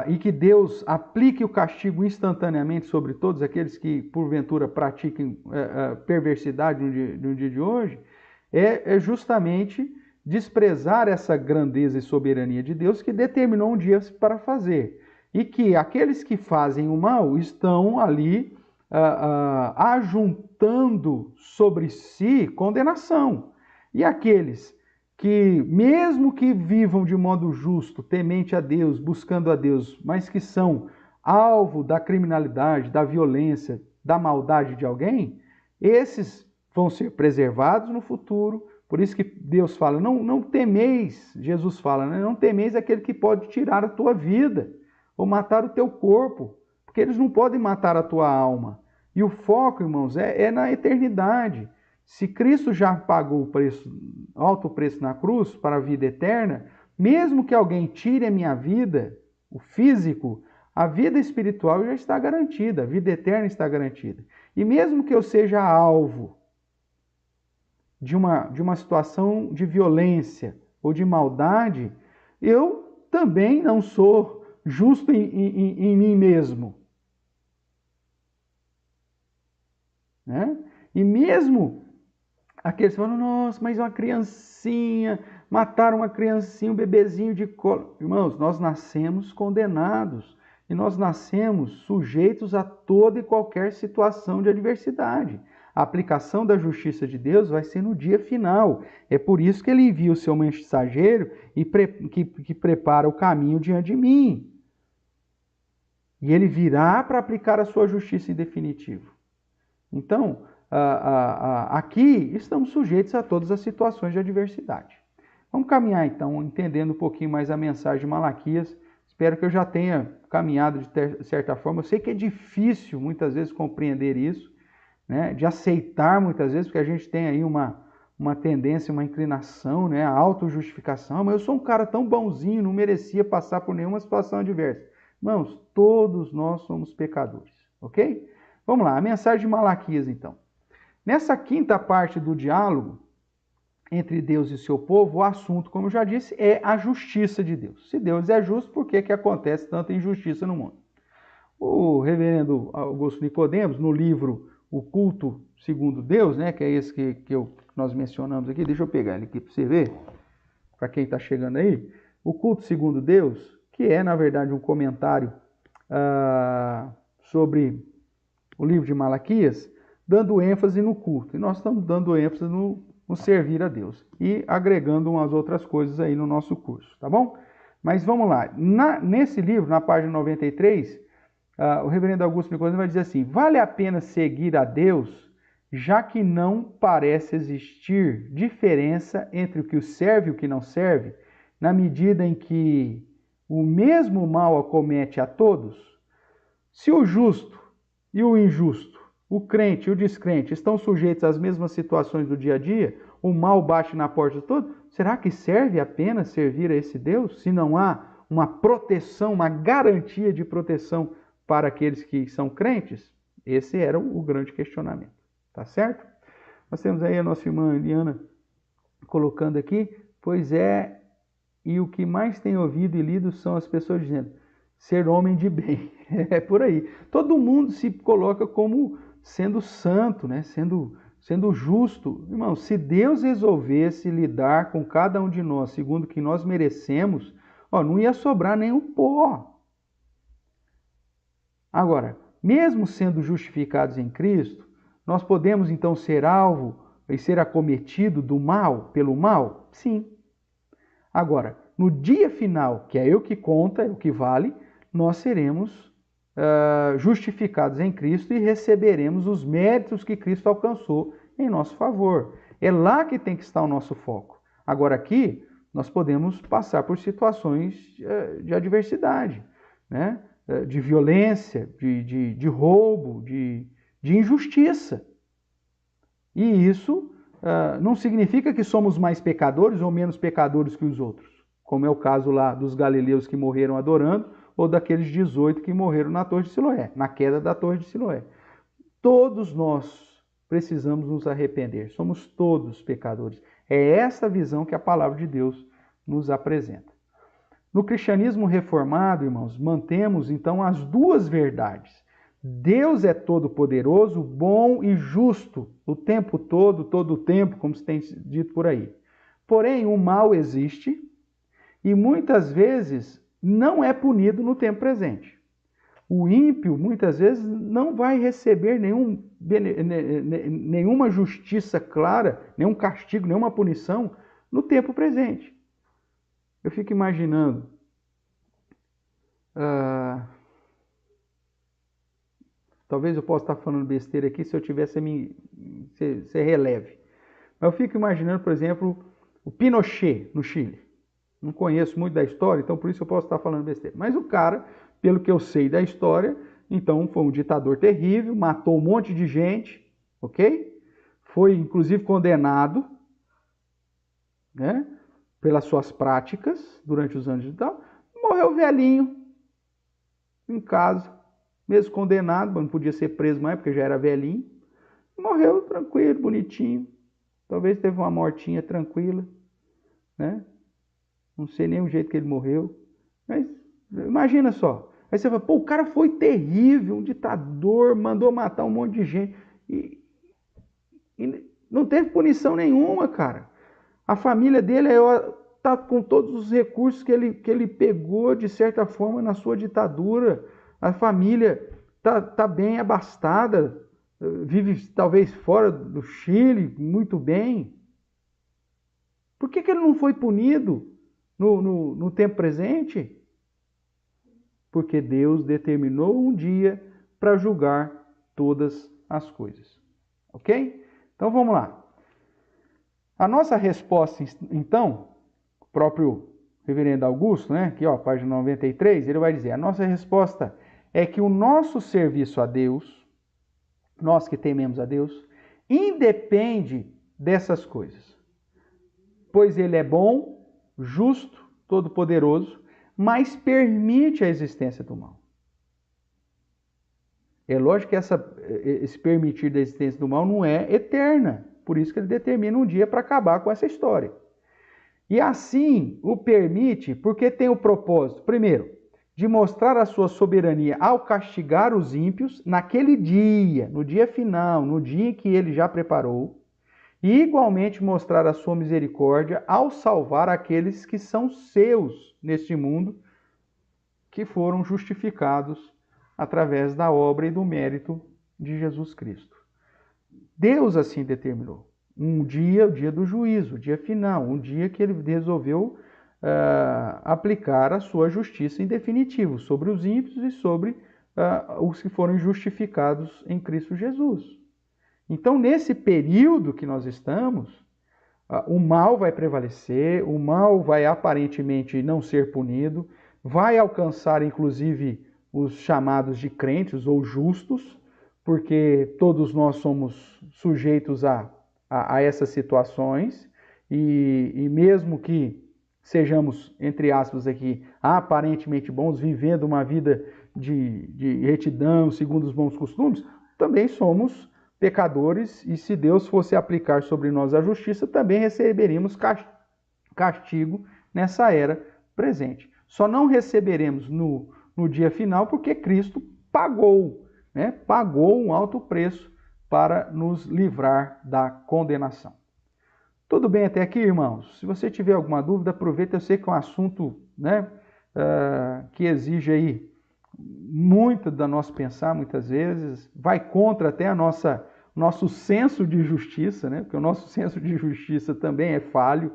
e que Deus aplique o castigo instantaneamente sobre todos aqueles que, porventura, pratiquem perversidade no dia de hoje, é justamente desprezar essa grandeza e soberania de Deus que determinou um dia para fazer. E que aqueles que fazem o mal estão ali ajuntando sobre si condenação. E aqueles que, mesmo que vivam de modo justo, temente a Deus, buscando a Deus, mas que são alvo da criminalidade, da violência, da maldade de alguém, esses vão ser preservados no futuro. Por isso que Deus fala, não temeis, Jesus fala, né? Não temeis aquele que pode tirar a tua vida ou matar o teu corpo, porque eles não podem matar a tua alma. E o foco, irmãos, é na eternidade. Se Cristo já pagou o preço, alto preço na cruz para a vida eterna, mesmo que alguém tire a minha vida, o físico, a vida espiritual já está garantida, a vida eterna está garantida. E mesmo que eu seja alvo de uma situação de violência ou de maldade, eu também não sou justo em mim mesmo. Né? E mesmo aqueles que falam, nossa, mas uma criancinha, mataram uma criancinha, um bebezinho de colo. Irmãos, nós nascemos condenados e nós nascemos sujeitos a toda e qualquer situação de adversidade. A aplicação da justiça de Deus vai ser no dia final. É por isso que ele envia o seu mensageiro e que prepara o caminho diante de mim. E ele virá para aplicar a sua justiça em definitivo. Então, aqui estamos sujeitos a todas as situações de adversidade. Vamos caminhar então, entendendo um pouquinho mais a mensagem de Malaquias. Espero que eu já tenha caminhado de certa forma. Eu sei que é difícil muitas vezes compreender isso, né? De aceitar muitas vezes, porque a gente tem aí uma tendência, uma inclinação, né? A autojustificação. Mas eu sou um cara tão bonzinho, não merecia passar por nenhuma situação adversa. Irmãos, todos nós somos pecadores, ok? Vamos lá, a mensagem de Malaquias então. Nessa quinta parte do diálogo entre Deus e seu povo, o assunto, como eu já disse, é a justiça de Deus. Se Deus é justo, por que acontece tanta injustiça no mundo? O reverendo Augusto Nicodemos, no livro O Culto Segundo Deus, né, que é esse que nós mencionamos aqui, deixa eu pegar ele aqui para você ver, para quem está chegando aí, O Culto Segundo Deus, que é, na verdade, um comentário sobre o livro de Malaquias, dando ênfase no culto. E nós estamos dando ênfase no servir a Deus e agregando umas outras coisas aí no nosso curso, tá bom? Mas vamos lá. Nesse livro, na página 93, o reverendo Augusto Nicodemos vai dizer assim: vale a pena seguir a Deus, já que não parece existir diferença entre o que serve e o que não serve, na medida em que o mesmo mal acomete a todos? Se o justo e o injusto, o crente e o descrente estão sujeitos às mesmas situações do dia a dia, o mal bate na porta de todos, será que serve a pena servir a esse Deus, se não há uma proteção, uma garantia de proteção para aqueles que são crentes? Esse era o grande questionamento, tá certo? Nós temos aí a nossa irmã Eliana colocando aqui, pois é, e o que mais tem ouvido e lido são as pessoas dizendo, ser homem de bem. É por aí. Todo mundo se coloca como sendo santo, né? Sendo justo. Irmão, se Deus resolvesse lidar com cada um de nós segundo o que nós merecemos, não ia sobrar nem um pó. Agora, mesmo sendo justificados em Cristo, Nós podemos então ser alvo e ser acometido do mal, pelo mal? Sim. Agora, no dia final, que é eu que conta, é o que vale, nós seremos justificados em Cristo e receberemos os méritos que Cristo alcançou em nosso favor. É lá que tem que estar o nosso foco. Agora aqui, nós podemos passar por situações de adversidade, né? De violência, de roubo, de injustiça. E isso não significa que somos mais pecadores ou menos pecadores que os outros, como é o caso lá dos galileus que morreram adorando, ou daqueles 18 que morreram na Torre de Siloé, na queda da Torre de Siloé. Todos nós precisamos nos arrepender, somos todos pecadores. É essa visão que a palavra de Deus nos apresenta. No cristianismo reformado, irmãos, mantemos então as duas verdades. Deus é todo-poderoso, bom e justo o tempo todo o tempo, como se tem dito por aí. Porém, o mal existe e muitas vezes não é punido no tempo presente. O ímpio, muitas vezes, não vai receber nenhuma justiça clara, nenhum castigo, nenhuma punição no tempo presente. Eu fico imaginando... talvez eu possa estar falando besteira aqui, se eu tivesse você releve. Mas eu fico imaginando, por exemplo, o Pinochet no Chile. Não conheço muito da história, então por isso eu posso estar falando besteira. Mas o cara, pelo que eu sei da história, então foi um ditador terrível, matou um monte de gente, ok? Foi inclusive condenado, né, pelas suas práticas durante os anos de tal. Morreu velhinho, em casa, mesmo condenado, não podia ser preso mais porque já era velhinho. Morreu tranquilo, bonitinho. Talvez teve uma mortinha tranquila, né? Não sei nem o jeito que ele morreu. Mas imagina só. Aí você fala, pô, o cara foi terrível, um ditador, mandou matar um monte de gente. E não teve punição nenhuma, cara. A família dele está com todos os recursos que ele pegou, de certa forma, na sua ditadura. A família está bem abastada, vive talvez fora do Chile, muito bem. Por que ele não foi punido no tempo presente? Porque Deus determinou um dia para julgar todas as coisas. Ok? Então vamos lá. A nossa resposta, então, o próprio reverendo Augusto, né, aqui, ó, página 93, ele vai dizer, a nossa resposta é que o nosso serviço a Deus, nós que tememos a Deus, independe dessas coisas. Pois ele é bom, justo, todo-poderoso, mas permite a existência do mal. É lógico que esse permitir da existência do mal não é eterna. Por isso que ele determina um dia para acabar com essa história. E assim o permite porque tem o propósito, primeiro, de mostrar a sua soberania ao castigar os ímpios naquele dia, no dia final, no dia que ele já preparou, e igualmente mostrar a sua misericórdia ao salvar aqueles que são seus neste mundo, que foram justificados através da obra e do mérito de Jesus Cristo. Deus assim determinou. Um dia, o dia do juízo, o dia final, um dia que ele resolveu aplicar a sua justiça em definitivo sobre os ímpios e sobre os que foram justificados em Cristo Jesus. Então, nesse período que nós estamos, o mal vai prevalecer, o mal vai aparentemente não ser punido, vai alcançar inclusive os chamados de crentes ou justos, porque todos nós somos sujeitos a essas situações, e mesmo que sejamos, entre aspas aqui, aparentemente bons, vivendo uma vida de retidão, segundo os bons costumes, também somos pecadores, e se Deus fosse aplicar sobre nós a justiça, também receberíamos castigo nessa era presente. Só não receberemos no dia final porque Cristo pagou, né? Pagou um alto preço para nos livrar da condenação. Tudo bem até aqui, irmãos? Se você tiver alguma dúvida, aproveita. Eu sei que é um assunto, né, que exige aí muito do nosso pensar, muitas vezes, vai contra até a nossa nosso senso de justiça, né? Porque o nosso senso de justiça também é falho.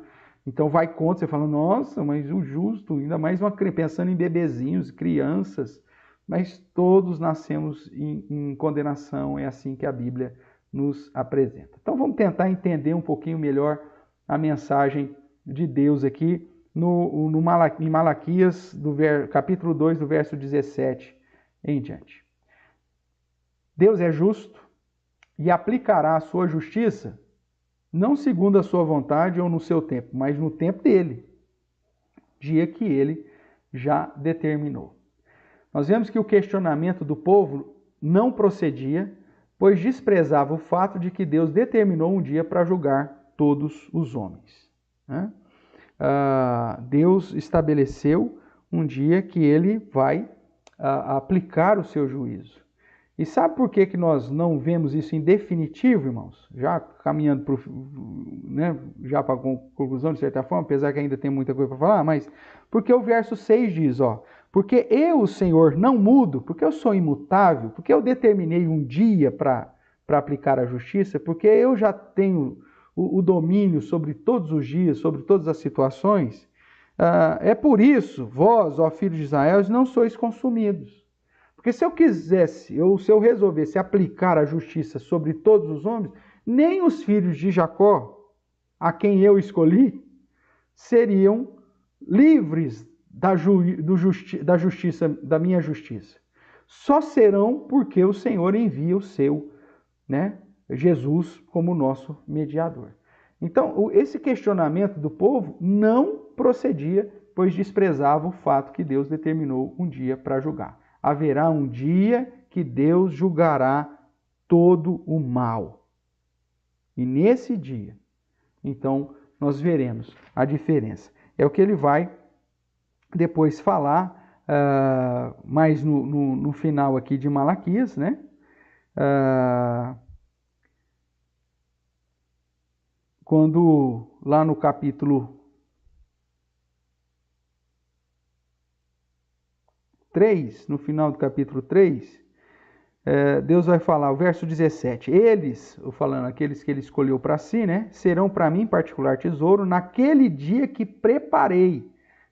Então vai contra, você fala, nossa, mas o justo, ainda mais pensando em bebezinhos, crianças, mas todos nascemos em condenação, é assim que a Bíblia nos apresenta. Então vamos tentar entender um pouquinho melhor a mensagem de Deus aqui em Malaquias, capítulo 2, do verso 17 em diante. Deus é justo e aplicará a sua justiça, não segundo a sua vontade ou no seu tempo, mas no tempo dele, dia que ele já determinou. Nós vemos que o questionamento do povo não procedia, pois desprezava o fato de que Deus determinou um dia para julgar todos os homens. Deus estabeleceu um dia que ele vai aplicar o seu juízo. E sabe por que nós não vemos isso em definitivo, irmãos? Já caminhando já para a conclusão, de certa forma, apesar que ainda tem muita coisa para falar, mas porque o verso 6 diz, porque eu, o Senhor, não mudo, porque eu sou imutável, porque eu determinei um dia para aplicar a justiça, porque eu já tenho o domínio sobre todos os dias, sobre todas as situações. É por isso, vós, ó filhos de Israel, não sois consumidos. Porque se eu quisesse, ou se eu resolvesse aplicar a justiça sobre todos os homens, nem os filhos de Jacó, a quem eu escolhi, seriam livres da justiça, da minha justiça. Só serão porque o Senhor envia o seu, Jesus como nosso mediador. Então, esse questionamento do povo não procedia, pois desprezava o fato que Deus determinou um dia para julgar. Haverá um dia que Deus julgará todo o mal. E nesse dia, então, nós veremos a diferença. É o que ele vai depois falar, mais no final aqui de Malaquias, né? Quando lá no capítulo 3, no final do capítulo 3, Deus vai falar, o verso 17, eles, falando aqueles que ele escolheu para si, né, serão para mim particular tesouro naquele dia que preparei,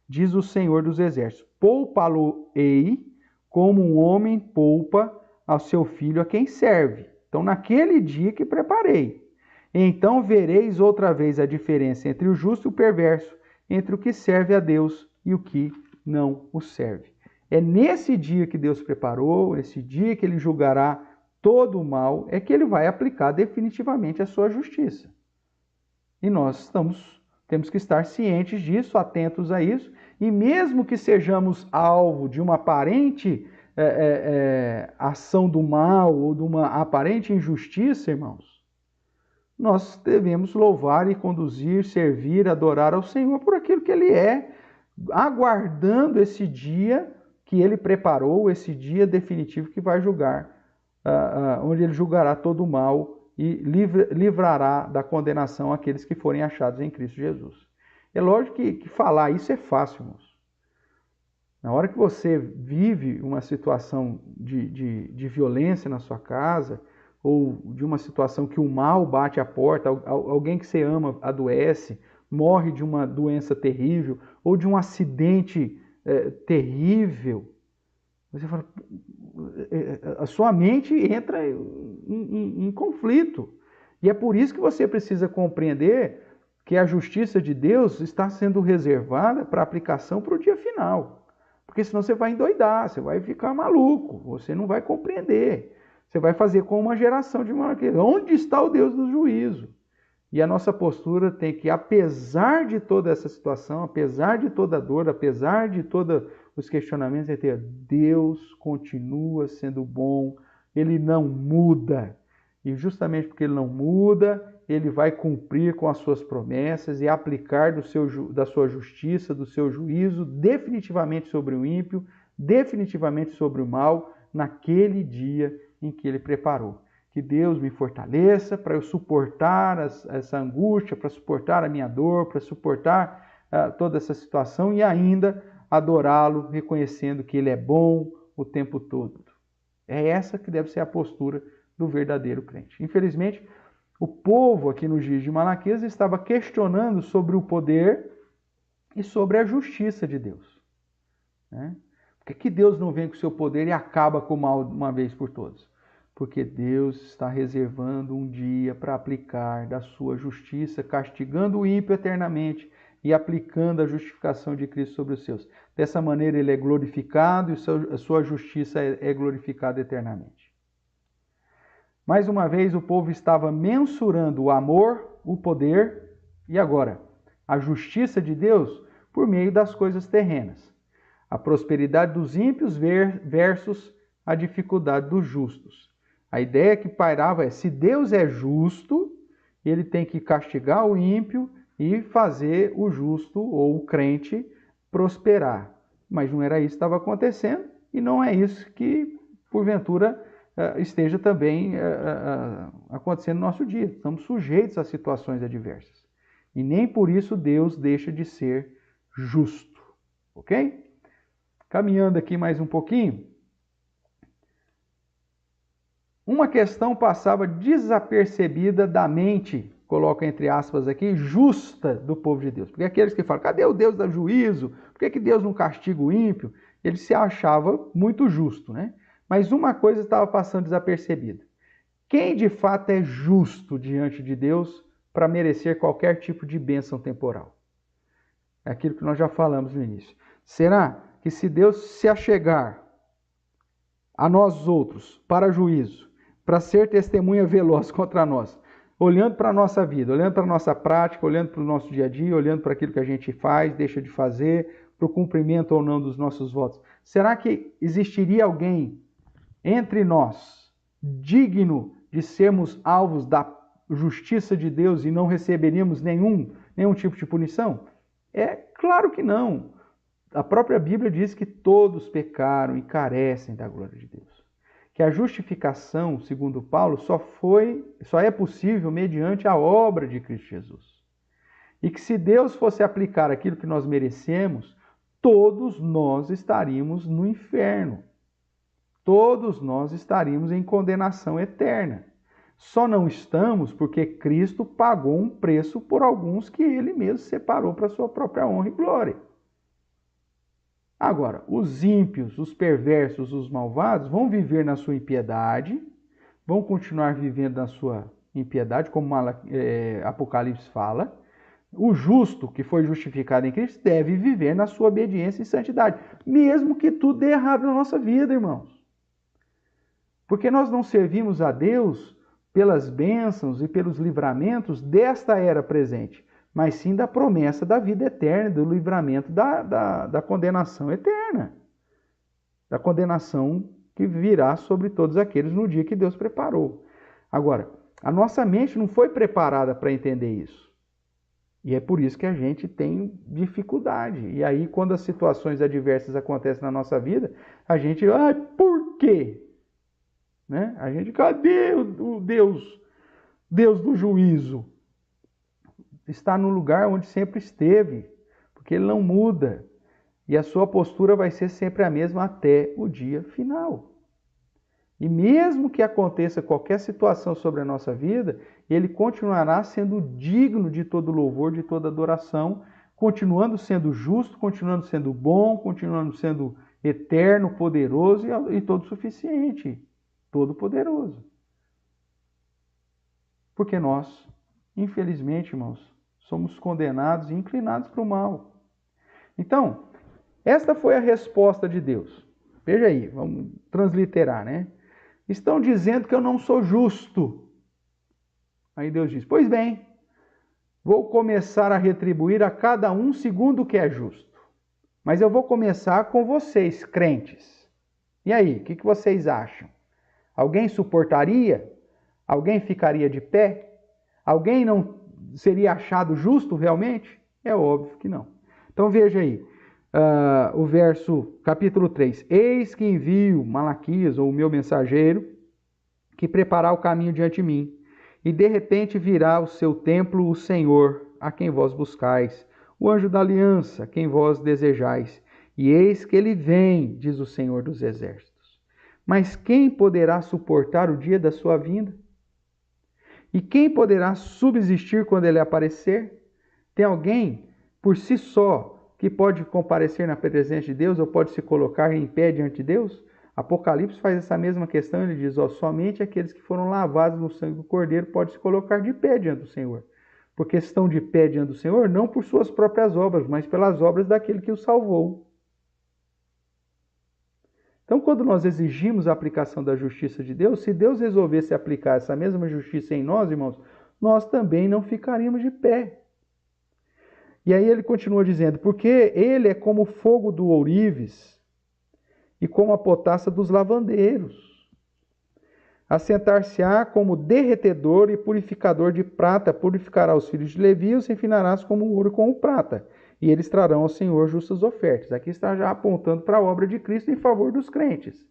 diz o Senhor dos Exércitos. Poupa-lo-ei como um homem poupa ao seu filho a quem serve. Então, naquele dia que preparei. Então vereis outra vez a diferença entre o justo e o perverso, entre o que serve a Deus e o que não o serve. É nesse dia que Deus preparou, esse dia que ele julgará todo o mal, é que ele vai aplicar definitivamente a sua justiça. E nós temos que estar cientes disso, atentos a isso, e mesmo que sejamos alvo de uma aparente ação do mal ou de uma aparente injustiça, irmãos, nós devemos louvar e conduzir, servir, adorar ao Senhor por aquilo que ele é, aguardando esse dia que ele preparou, esse dia definitivo que vai julgar, onde ele julgará todo o mal e livrará da condenação aqueles que forem achados em Cristo Jesus. É lógico que falar isso é fácil, irmãos. Na hora que você vive uma situação de violência na sua casa, ou de uma situação que o mal bate à porta, alguém que você ama adoece, morre de uma doença terrível, ou de um acidente terrível, você fala, a sua mente entra em conflito. E é por isso que você precisa compreender que a justiça de Deus está sendo reservada para aplicação para o dia final. Porque senão você vai endoidar, você vai ficar maluco, você não vai compreender. Você vai fazer com uma geração de monarquia. Onde está o Deus do juízo? E a nossa postura tem que, apesar de toda essa situação, apesar de toda a dor, apesar de todos os questionamentos, é ter Deus continua sendo bom, ele não muda. E justamente porque ele não muda, ele vai cumprir com as suas promessas e aplicar da sua justiça, do seu juízo, definitivamente sobre o ímpio, definitivamente sobre o mal, naquele dia em que ele preparou. Que Deus me fortaleça para eu suportar essa angústia, para suportar a minha dor, para suportar toda essa situação e ainda adorá-lo, reconhecendo que ele é bom o tempo todo. É essa que deve ser a postura do verdadeiro crente. Infelizmente, o povo aqui nos dias de Malaquias estava questionando sobre o poder e sobre a justiça de Deus. Né? Por que Deus não vem com o seu poder e acaba com o mal de uma vez por todas? Porque Deus está reservando um dia para aplicar da sua justiça, castigando o ímpio eternamente e aplicando a justificação de Cristo sobre os seus. Dessa maneira ele é glorificado e a sua justiça é glorificada eternamente. Mais uma vez o povo estava mensurando o amor, o poder e agora a justiça de Deus por meio das coisas terrenas. A prosperidade dos ímpios versus a dificuldade dos justos. A ideia que pairava é, se Deus é justo, ele tem que castigar o ímpio e fazer o justo ou o crente prosperar. Mas não era isso que estava acontecendo e não é isso que, porventura, esteja também acontecendo no nosso dia. Estamos sujeitos a situações adversas. E nem por isso Deus deixa de ser justo. Ok? Caminhando aqui mais um pouquinho. Uma questão passava desapercebida da mente, coloca entre aspas aqui, justa do povo de Deus. Porque aqueles que falam, cadê o Deus do juízo? Por que Deus não castiga o ímpio? Ele se achava muito justo, né? Mas uma coisa estava passando desapercebida. Quem de fato é justo diante de Deus para merecer qualquer tipo de bênção temporal? É aquilo que nós já falamos no início. Será que se Deus se achegar a nós outros para juízo, para ser testemunha veloz contra nós, olhando para a nossa vida, olhando para a nossa prática, olhando para o nosso dia a dia, olhando para aquilo que a gente faz, deixa de fazer, para o cumprimento ou não dos nossos votos, será que existiria alguém entre nós digno de sermos alvos da justiça de Deus e não receberíamos nenhum tipo de punição? É claro que não. A própria Bíblia diz que todos pecaram e carecem da glória de Deus. Que a justificação, segundo Paulo, só é possível mediante a obra de Cristo Jesus. E que se Deus fosse aplicar aquilo que nós merecemos, todos nós estaríamos no inferno. Todos nós estaríamos em condenação eterna. Só não estamos porque Cristo pagou um preço por alguns que ele mesmo separou para a sua própria honra e glória. Agora, os ímpios, os perversos, os malvados vão viver na sua impiedade, vão continuar vivendo na sua impiedade, como Apocalipse fala. O justo, que foi justificado em Cristo, deve viver na sua obediência e santidade, mesmo que tudo dê errado na nossa vida, irmãos. Porque nós não servimos a Deus pelas bênçãos e pelos livramentos desta era presente, mas sim da promessa da vida eterna, do livramento da condenação eterna. Da condenação que virá sobre todos aqueles no dia que Deus preparou. Agora, a nossa mente não foi preparada para entender isso. E é por isso que a gente tem dificuldade. E aí, quando as situações adversas acontecem na nossa vida, a gente, por quê? Né? A gente, cadê o Deus do juízo? Está no lugar onde sempre esteve, porque ele não muda. E a sua postura vai ser sempre a mesma até o dia final. E mesmo que aconteça qualquer situação sobre a nossa vida, ele continuará sendo digno de todo louvor, de toda adoração, continuando sendo justo, continuando sendo bom, continuando sendo eterno, poderoso e todo suficiente, todo poderoso. Porque nós, infelizmente, irmãos, somos condenados e inclinados para o mal. Então, esta foi a resposta de Deus. Veja aí, vamos transliterar, né? Estão dizendo que eu não sou justo. Aí Deus diz, pois bem, vou começar a retribuir a cada um segundo o que é justo. Mas eu vou começar com vocês, crentes. E aí, o que vocês acham? Alguém suportaria? Alguém ficaria de pé? Alguém não seria achado justo realmente? É óbvio que não. Então veja aí, o verso, capítulo 3. Eis que envio Malaquias, ou o meu mensageiro, que preparar o caminho diante de mim. E de repente virá o seu templo o Senhor, a quem vós buscais, o anjo da aliança, a quem vós desejais. E eis que ele vem, diz o Senhor dos exércitos. Mas quem poderá suportar o dia da sua vinda? E quem poderá subsistir quando ele aparecer? Tem alguém, por si só, que pode comparecer na presença de Deus ou pode se colocar em pé diante de Deus? Apocalipse faz essa mesma questão, ele diz, somente aqueles que foram lavados no sangue do Cordeiro podem se colocar de pé diante do Senhor. Porque estão de pé diante do Senhor, não por suas próprias obras, mas pelas obras daquele que o salvou. Então, quando nós exigimos a aplicação da justiça de Deus, se Deus resolvesse aplicar essa mesma justiça em nós, irmãos, nós também não ficaríamos de pé. E aí ele continua dizendo, porque ele é como o fogo do ourives e como a potassa dos lavandeiros. Assentar-se-á como derretedor e purificador de prata, purificará os filhos de Levi e os refinarás como o ouro com o prata. E eles trarão ao Senhor justas ofertas. Aqui está já apontando para a obra de Cristo em favor dos crentes.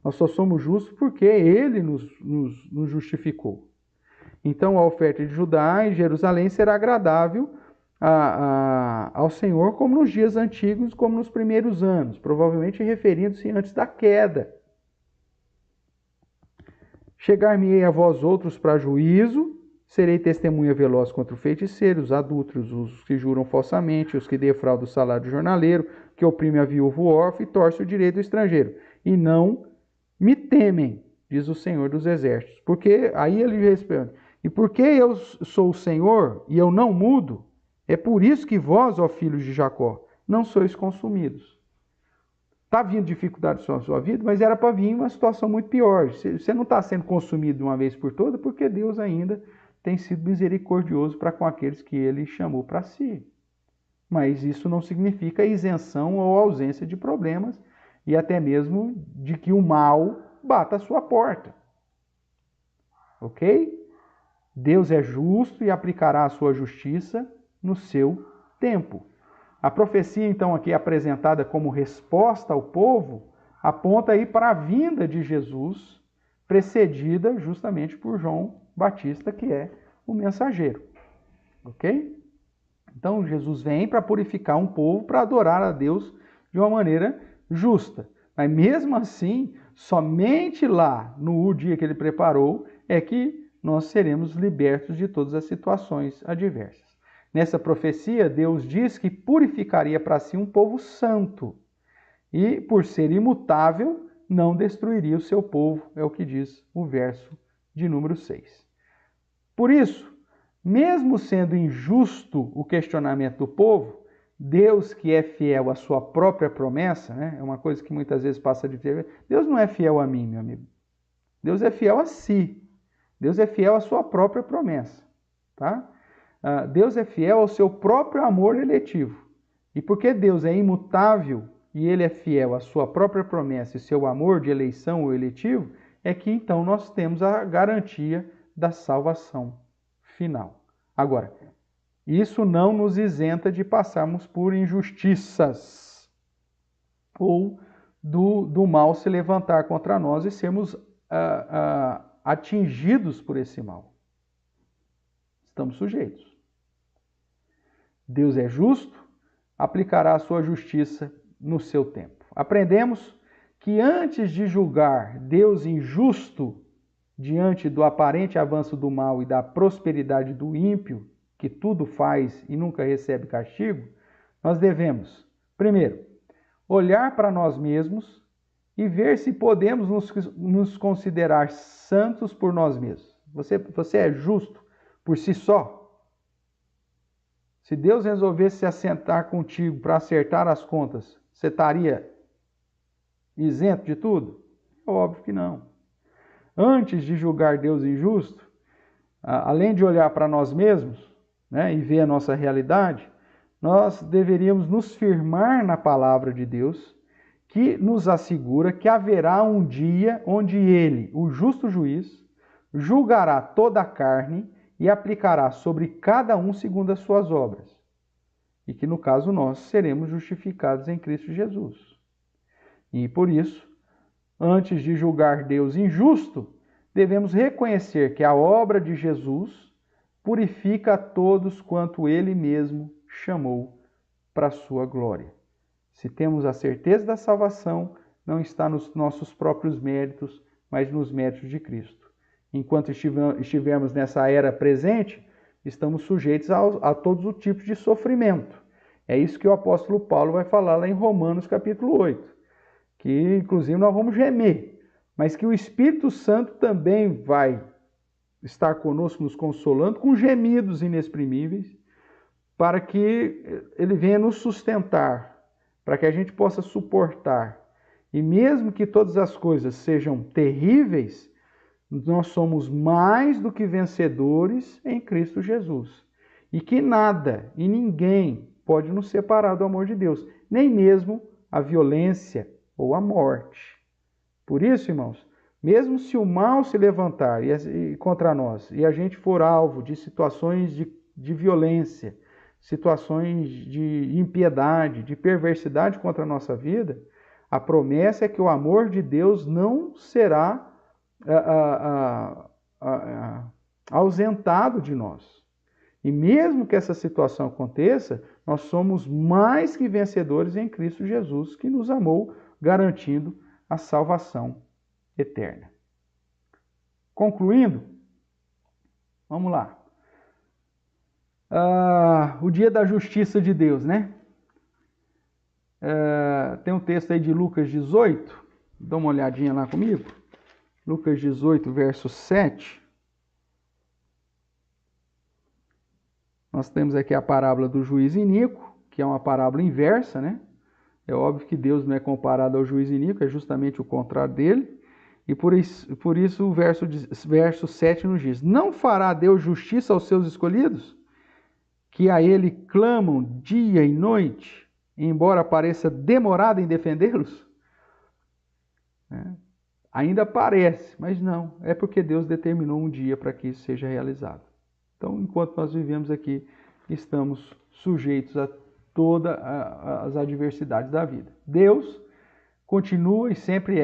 Nós só somos justos porque Ele nos justificou. Então a oferta de Judá e Jerusalém será agradável ao Senhor como nos dias antigos, como nos primeiros anos, provavelmente referindo-se antes da queda. Chegar-me-ei a vós outros para juízo, serei testemunha veloz contra o feiticeiro, os adúlteros, os que juram falsamente, os que defraudam o salário do jornaleiro, que oprime a viúva, o órfão e torce o direito do estrangeiro. E não me temem, diz o Senhor dos Exércitos. Porque, aí ele responde, e porque eu sou o Senhor e eu não mudo, é por isso que vós, ó filhos de Jacó, não sois consumidos. Está vindo dificuldade na sua vida, mas era para vir uma situação muito pior. Você não está sendo consumido de uma vez por todas, porque Deus ainda tem sido misericordioso para com aqueles que Ele chamou para si. Mas isso não significa isenção ou ausência de problemas e até mesmo de que o mal bata a sua porta. Ok? Deus é justo e aplicará a sua justiça no seu tempo. A profecia, então, aqui apresentada como resposta ao povo, aponta aí para a vinda de Jesus, precedida justamente por João Batista, que é o mensageiro. Ok? Então, Jesus vem para purificar um povo, para adorar a Deus de uma maneira justa. Mas mesmo assim, somente lá, no dia que ele preparou, é que nós seremos libertos de todas as situações adversas. Nessa profecia, Deus diz que purificaria para si um povo santo e, por ser imutável, não destruiria o seu povo, é o que diz o verso de número 6. Por isso, mesmo sendo injusto o questionamento do povo, Deus que é fiel à sua própria promessa, é uma coisa que muitas vezes passa de ver, Deus não é fiel a mim, meu amigo. Deus é fiel a si. Deus é fiel à sua própria promessa, tá? Deus é fiel ao seu próprio amor eletivo. E porque Deus é imutável e Ele é fiel à sua própria promessa e seu amor de eleição ou eletivo, é que então nós temos a garantia da salvação final. Agora, isso não nos isenta de passarmos por injustiças ou do mal se levantar contra nós e sermos atingidos por esse mal. Estamos sujeitos. Deus é justo, aplicará a sua justiça no seu tempo. Aprendemos que antes de julgar Deus injusto diante do aparente avanço do mal e da prosperidade do ímpio, que tudo faz e nunca recebe castigo, nós devemos, primeiro, olhar para nós mesmos e ver se podemos nos considerar santos por nós mesmos. Você é justo por si só? Se Deus resolvesse se assentar contigo para acertar as contas, você estaria isento de tudo? Óbvio que não. Antes de julgar Deus injusto, além de olhar para nós mesmos, e ver a nossa realidade, nós deveríamos nos firmar na palavra de Deus, que nos assegura que haverá um dia onde Ele, o justo juiz, julgará toda a carne e aplicará sobre cada um segundo as suas obras. E que, no caso, nós seremos justificados em Cristo Jesus. E, por isso, antes de julgar Deus injusto, devemos reconhecer que a obra de Jesus purifica a todos quanto Ele mesmo chamou para a sua glória. Se temos a certeza da salvação, não está nos nossos próprios méritos, mas nos méritos de Cristo. Enquanto estivermos nessa era presente, estamos sujeitos a todos os tipos de sofrimento. É isso que o apóstolo Paulo vai falar lá em Romanos capítulo 8, que inclusive nós vamos gemer, mas que o Espírito Santo também vai estar conosco, nos consolando com gemidos inexprimíveis, para que ele venha nos sustentar, para que a gente possa suportar. E mesmo que todas as coisas sejam terríveis, nós somos mais do que vencedores em Cristo Jesus. E que nada e ninguém pode nos separar do amor de Deus, nem mesmo a violência ou a morte. Por isso, irmãos, mesmo se o mal se levantar contra nós e a gente for alvo de situações de violência, situações de impiedade, de perversidade contra a nossa vida, a promessa é que o amor de Deus não será ausentado de nós. E mesmo que essa situação aconteça, nós somos mais que vencedores em Cristo Jesus, que nos amou, garantindo a salvação eterna. Concluindo, vamos lá. O dia da justiça de Deus, né? Tem um texto aí de Lucas 18, dá uma olhadinha lá comigo. Lucas 18, verso 7. Nós temos aqui a parábola do juiz iníquo, que é uma parábola inversa, né? É óbvio que Deus não é comparado ao juiz iníquo, é justamente o contrário dele. E por isso o verso 7 nos diz: não fará Deus justiça aos seus escolhidos, que a ele clamam dia e noite, embora pareça demorado em defendê-los? Ainda parece, mas não, é porque Deus determinou um dia para que isso seja realizado. Então, enquanto nós vivemos aqui, estamos sujeitos a todas as adversidades da vida. Deus continua e sempre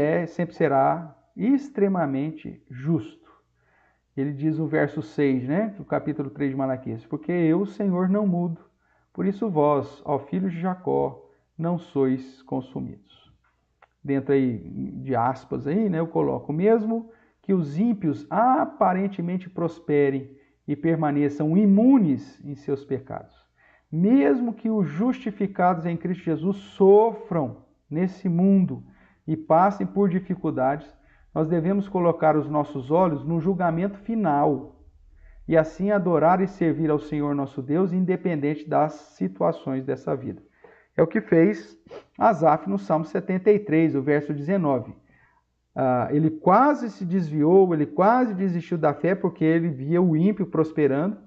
será extremamente justo. Ele diz no verso 6, né, do capítulo 3 de Malaquias: porque eu, o Senhor, não mudo, por isso vós, ó filhos de Jacó, não sois consumidos. Dentro aí de aspas aí, né, eu coloco: mesmo que os ímpios aparentemente prosperem e permaneçam imunes em seus pecados, mesmo que os justificados em Cristo Jesus sofram nesse mundo e passem por dificuldades, nós devemos colocar os nossos olhos no julgamento final e assim adorar e servir ao Senhor nosso Deus, independente das situações dessa vida. É o que fez Asaf no Salmo 73, o verso 19. Ele quase se desviou, ele quase desistiu da fé, porque ele via o ímpio prosperando.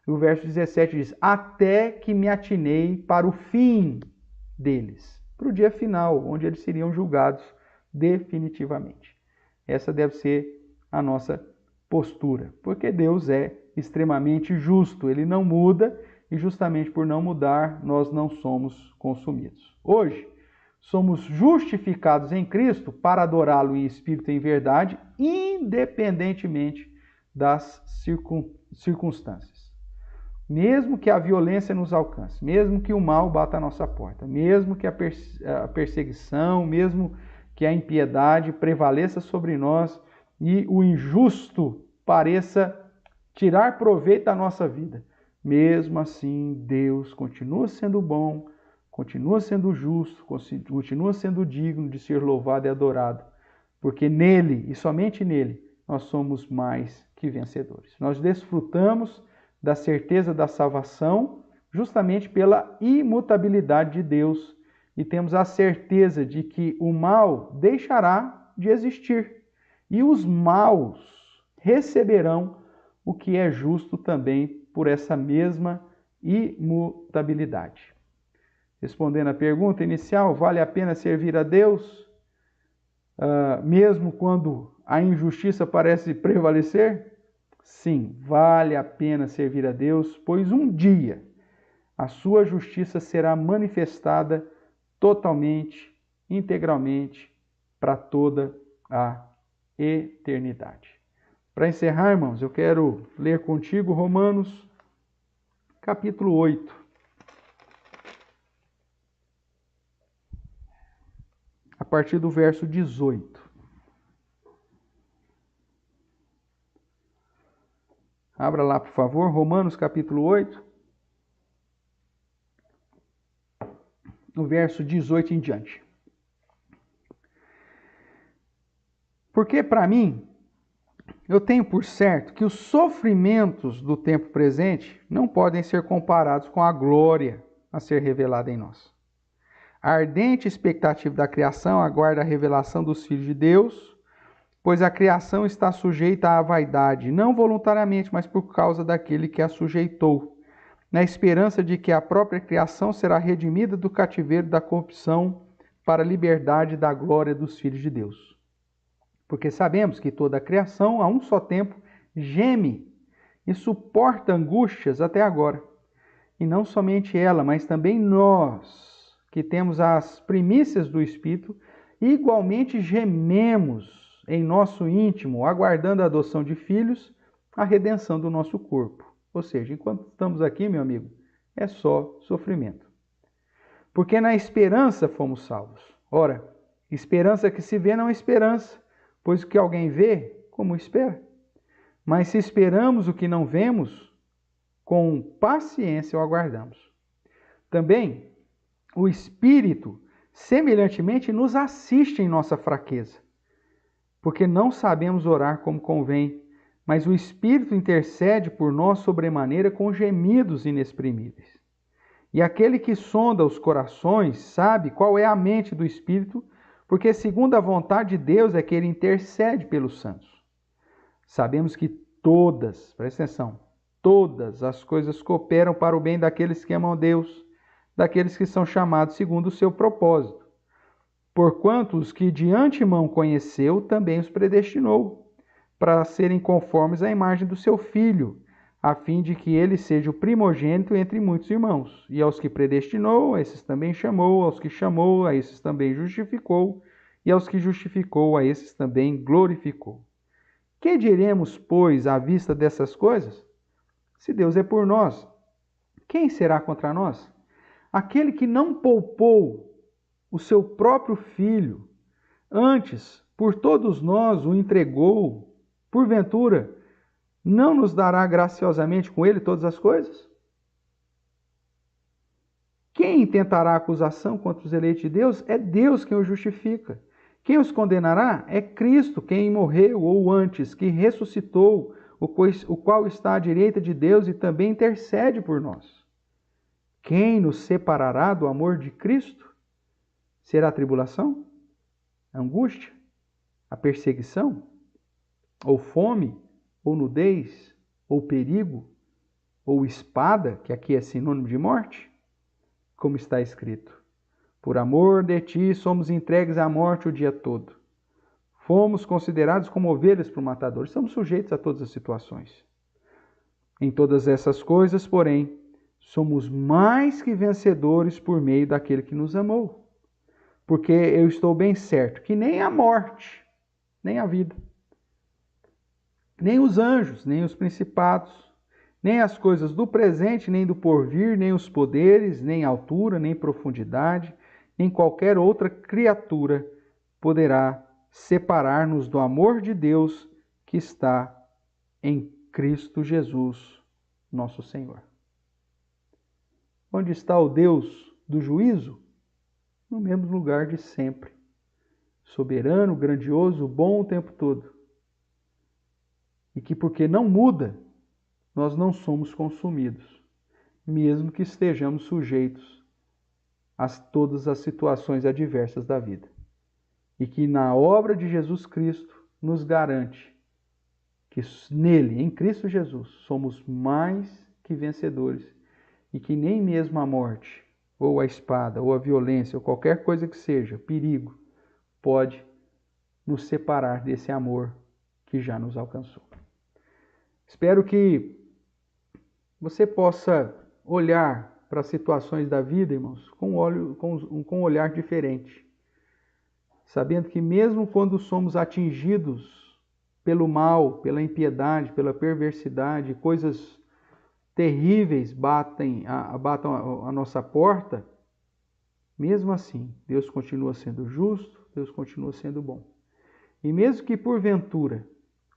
O verso 17 diz: até que me atinei para o fim deles, para o dia final, onde eles seriam julgados definitivamente. Essa deve ser a nossa postura, porque Deus é extremamente justo, ele não muda, e justamente por não mudar, nós não somos consumidos. Hoje, somos justificados em Cristo para adorá-lo em espírito e em verdade, independentemente das circunstâncias. Mesmo que a violência nos alcance, mesmo que o mal bata à nossa porta, mesmo que a perseguição, mesmo que a impiedade prevaleça sobre nós e o injusto pareça tirar proveito da nossa vida, mesmo assim Deus continua sendo bom, continua sendo justo, continua sendo digno de ser louvado e adorado, porque nele e somente nele nós somos mais que vencedores. Nós desfrutamos da certeza da salvação justamente pela imutabilidade de Deus e temos a certeza de que o mal deixará de existir e os maus receberão o que é justo também por essa mesma imutabilidade. Respondendo à pergunta inicial, vale a pena servir a Deus, mesmo quando a injustiça parece prevalecer? Sim, vale a pena servir a Deus, pois um dia a sua justiça será manifestada totalmente, integralmente, para toda a eternidade. Para encerrar, irmãos, eu quero ler contigo Romanos, capítulo 8. A partir do verso 18. Abra lá, por favor, Romanos capítulo 8, no verso 18 em diante. Porque, para mim, eu tenho por certo que os sofrimentos do tempo presente não podem ser comparados com a glória a ser revelada em nós. A ardente expectativa da criação aguarda a revelação dos filhos de Deus, pois a criação está sujeita à vaidade, não voluntariamente, mas por causa daquele que a sujeitou, na esperança de que a própria criação será redimida do cativeiro da corrupção para a liberdade da glória dos filhos de Deus. Porque sabemos que toda a criação, a um só tempo, geme e suporta angústias até agora. E não somente ela, mas também nós, que temos as primícias do Espírito, igualmente gememos em nosso íntimo, aguardando a adoção de filhos, a redenção do nosso corpo. Ou seja, enquanto estamos aqui, meu amigo, é só sofrimento. Porque na esperança fomos salvos. Ora, esperança que se vê não é esperança, pois o que alguém vê, como espera? Mas se esperamos o que não vemos, com paciência o aguardamos. Também o Espírito, semelhantemente, nos assiste em nossa fraqueza, porque não sabemos orar como convém, mas o Espírito intercede por nós sobremaneira com gemidos inexprimíveis. E aquele que sonda os corações sabe qual é a mente do Espírito, porque segundo a vontade de Deus é que ele intercede pelos santos. Sabemos que todas, presta atenção, todas as coisas cooperam para o bem daqueles que amam a Deus, daqueles que são chamados segundo o seu propósito. Porquanto os que de antemão conheceu, também os predestinou, para serem conformes à imagem do seu Filho, a fim de que ele seja o primogênito entre muitos irmãos. E aos que predestinou, a esses também chamou, aos que chamou, a esses também justificou, e aos que justificou, a esses também glorificou. Que diremos, pois, à vista dessas coisas? Se Deus é por nós, quem será contra nós? Aquele que não poupou o seu próprio Filho, antes, por todos nós o entregou, porventura, não nos dará graciosamente com ele todas as coisas? Quem intentará acusação contra os eleitos de Deus? É Deus quem os justifica. Quem os condenará? É Cristo, quem morreu, ou antes, que ressuscitou, o qual está à direita de Deus e também intercede por nós. Quem nos separará do amor de Cristo? Será a tribulação? A angústia? A perseguição? Ou fome? Ou nudez? Ou perigo? Ou espada, que aqui é sinônimo de morte? Como está escrito: por amor de ti somos entregues à morte o dia todo. Fomos considerados como ovelhas para o matador. Estamos sujeitos a todas as situações. Em todas essas coisas, porém, somos mais que vencedores por meio daquele que nos amou. Porque eu estou bem certo que nem a morte, nem a vida, nem os anjos, nem os principados, nem as coisas do presente, nem do porvir, nem os poderes, nem altura, nem profundidade, nem qualquer outra criatura poderá separar-nos do amor de Deus que está em Cristo Jesus, nosso Senhor. Onde está o Deus do juízo? No mesmo lugar de sempre. Soberano, grandioso, bom o tempo todo. E que porque não muda, nós não somos consumidos, mesmo que estejamos sujeitos a todas as situações adversas da vida. E que na obra de Jesus Cristo nos garante que nele, em Cristo Jesus, somos mais que vencedores e que nem mesmo a morte, ou a espada, ou a violência, ou qualquer coisa que seja, perigo, pode nos separar desse amor que já nos alcançou. Espero que você possa olhar para as situações da vida, irmãos, com um olhar diferente. Sabendo que mesmo quando somos atingidos pelo mal, pela impiedade, pela perversidade, coisas terríveis batam a nossa porta, mesmo assim, Deus continua sendo justo, Deus continua sendo bom. E mesmo que porventura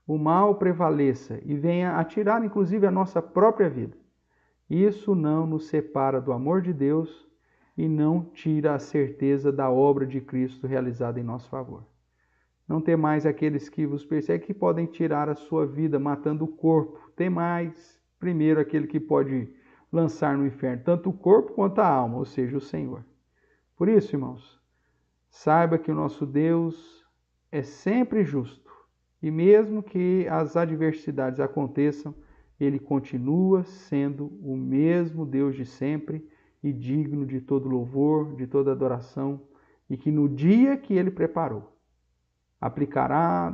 o mal prevaleça e venha a tirar inclusive a nossa própria vida, isso não nos separa do amor de Deus e não tira a certeza da obra de Cristo realizada em nosso favor. Não temais aqueles que vos perseguem, que podem tirar a sua vida matando o corpo. Temais primeiro aquele que pode lançar no inferno tanto o corpo quanto a alma, ou seja, o Senhor. Por isso, irmãos, saiba que o nosso Deus é sempre justo. E mesmo que as adversidades aconteçam, Ele continua sendo o mesmo Deus de sempre e digno de todo louvor, de toda adoração, e que no dia que Ele preparou, aplicará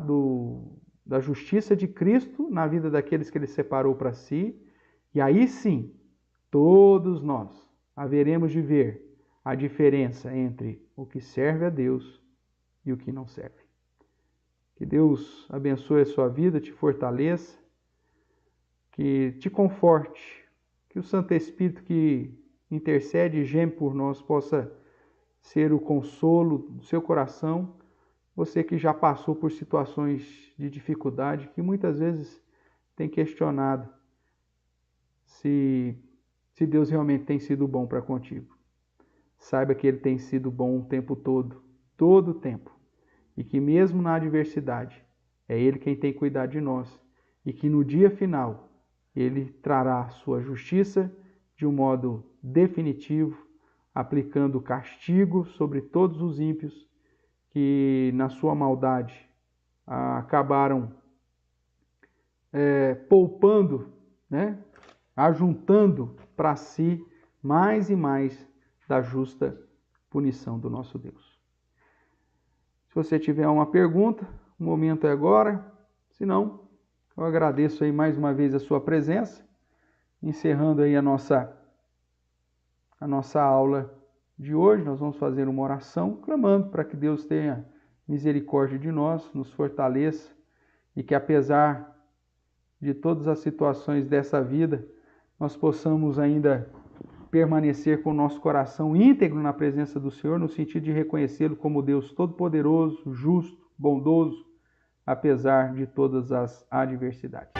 da justiça de Cristo na vida daqueles que Ele separou para si, e aí sim, todos nós haveremos de ver a diferença entre o que serve a Deus e o que não serve. Que Deus abençoe a sua vida, te fortaleça, que te conforte, que o Santo Espírito que intercede e geme por nós possa ser o consolo do seu coração, você que já passou por situações de dificuldade, que muitas vezes tem questionado se Deus realmente tem sido bom para contigo. Saiba que Ele tem sido bom o tempo todo o tempo. E que mesmo na adversidade, é Ele quem tem cuidado de nós. E que no dia final, Ele trará sua justiça de um modo definitivo, aplicando castigo sobre todos os ímpios que na sua maldade acabaram poupando, ajuntando para si mais e mais da justa punição do nosso Deus. Se você tiver uma pergunta, o momento é agora. Se não, eu agradeço aí mais uma vez a sua presença, encerrando aí a nossa aula de hoje. Nós vamos fazer uma oração, clamando para que Deus tenha misericórdia de nós, nos fortaleça e que apesar de todas as situações dessa vida, nós possamos ainda permanecer com o nosso coração íntegro na presença do Senhor, no sentido de reconhecê-lo como Deus todo-poderoso, justo, bondoso, apesar de todas as adversidades.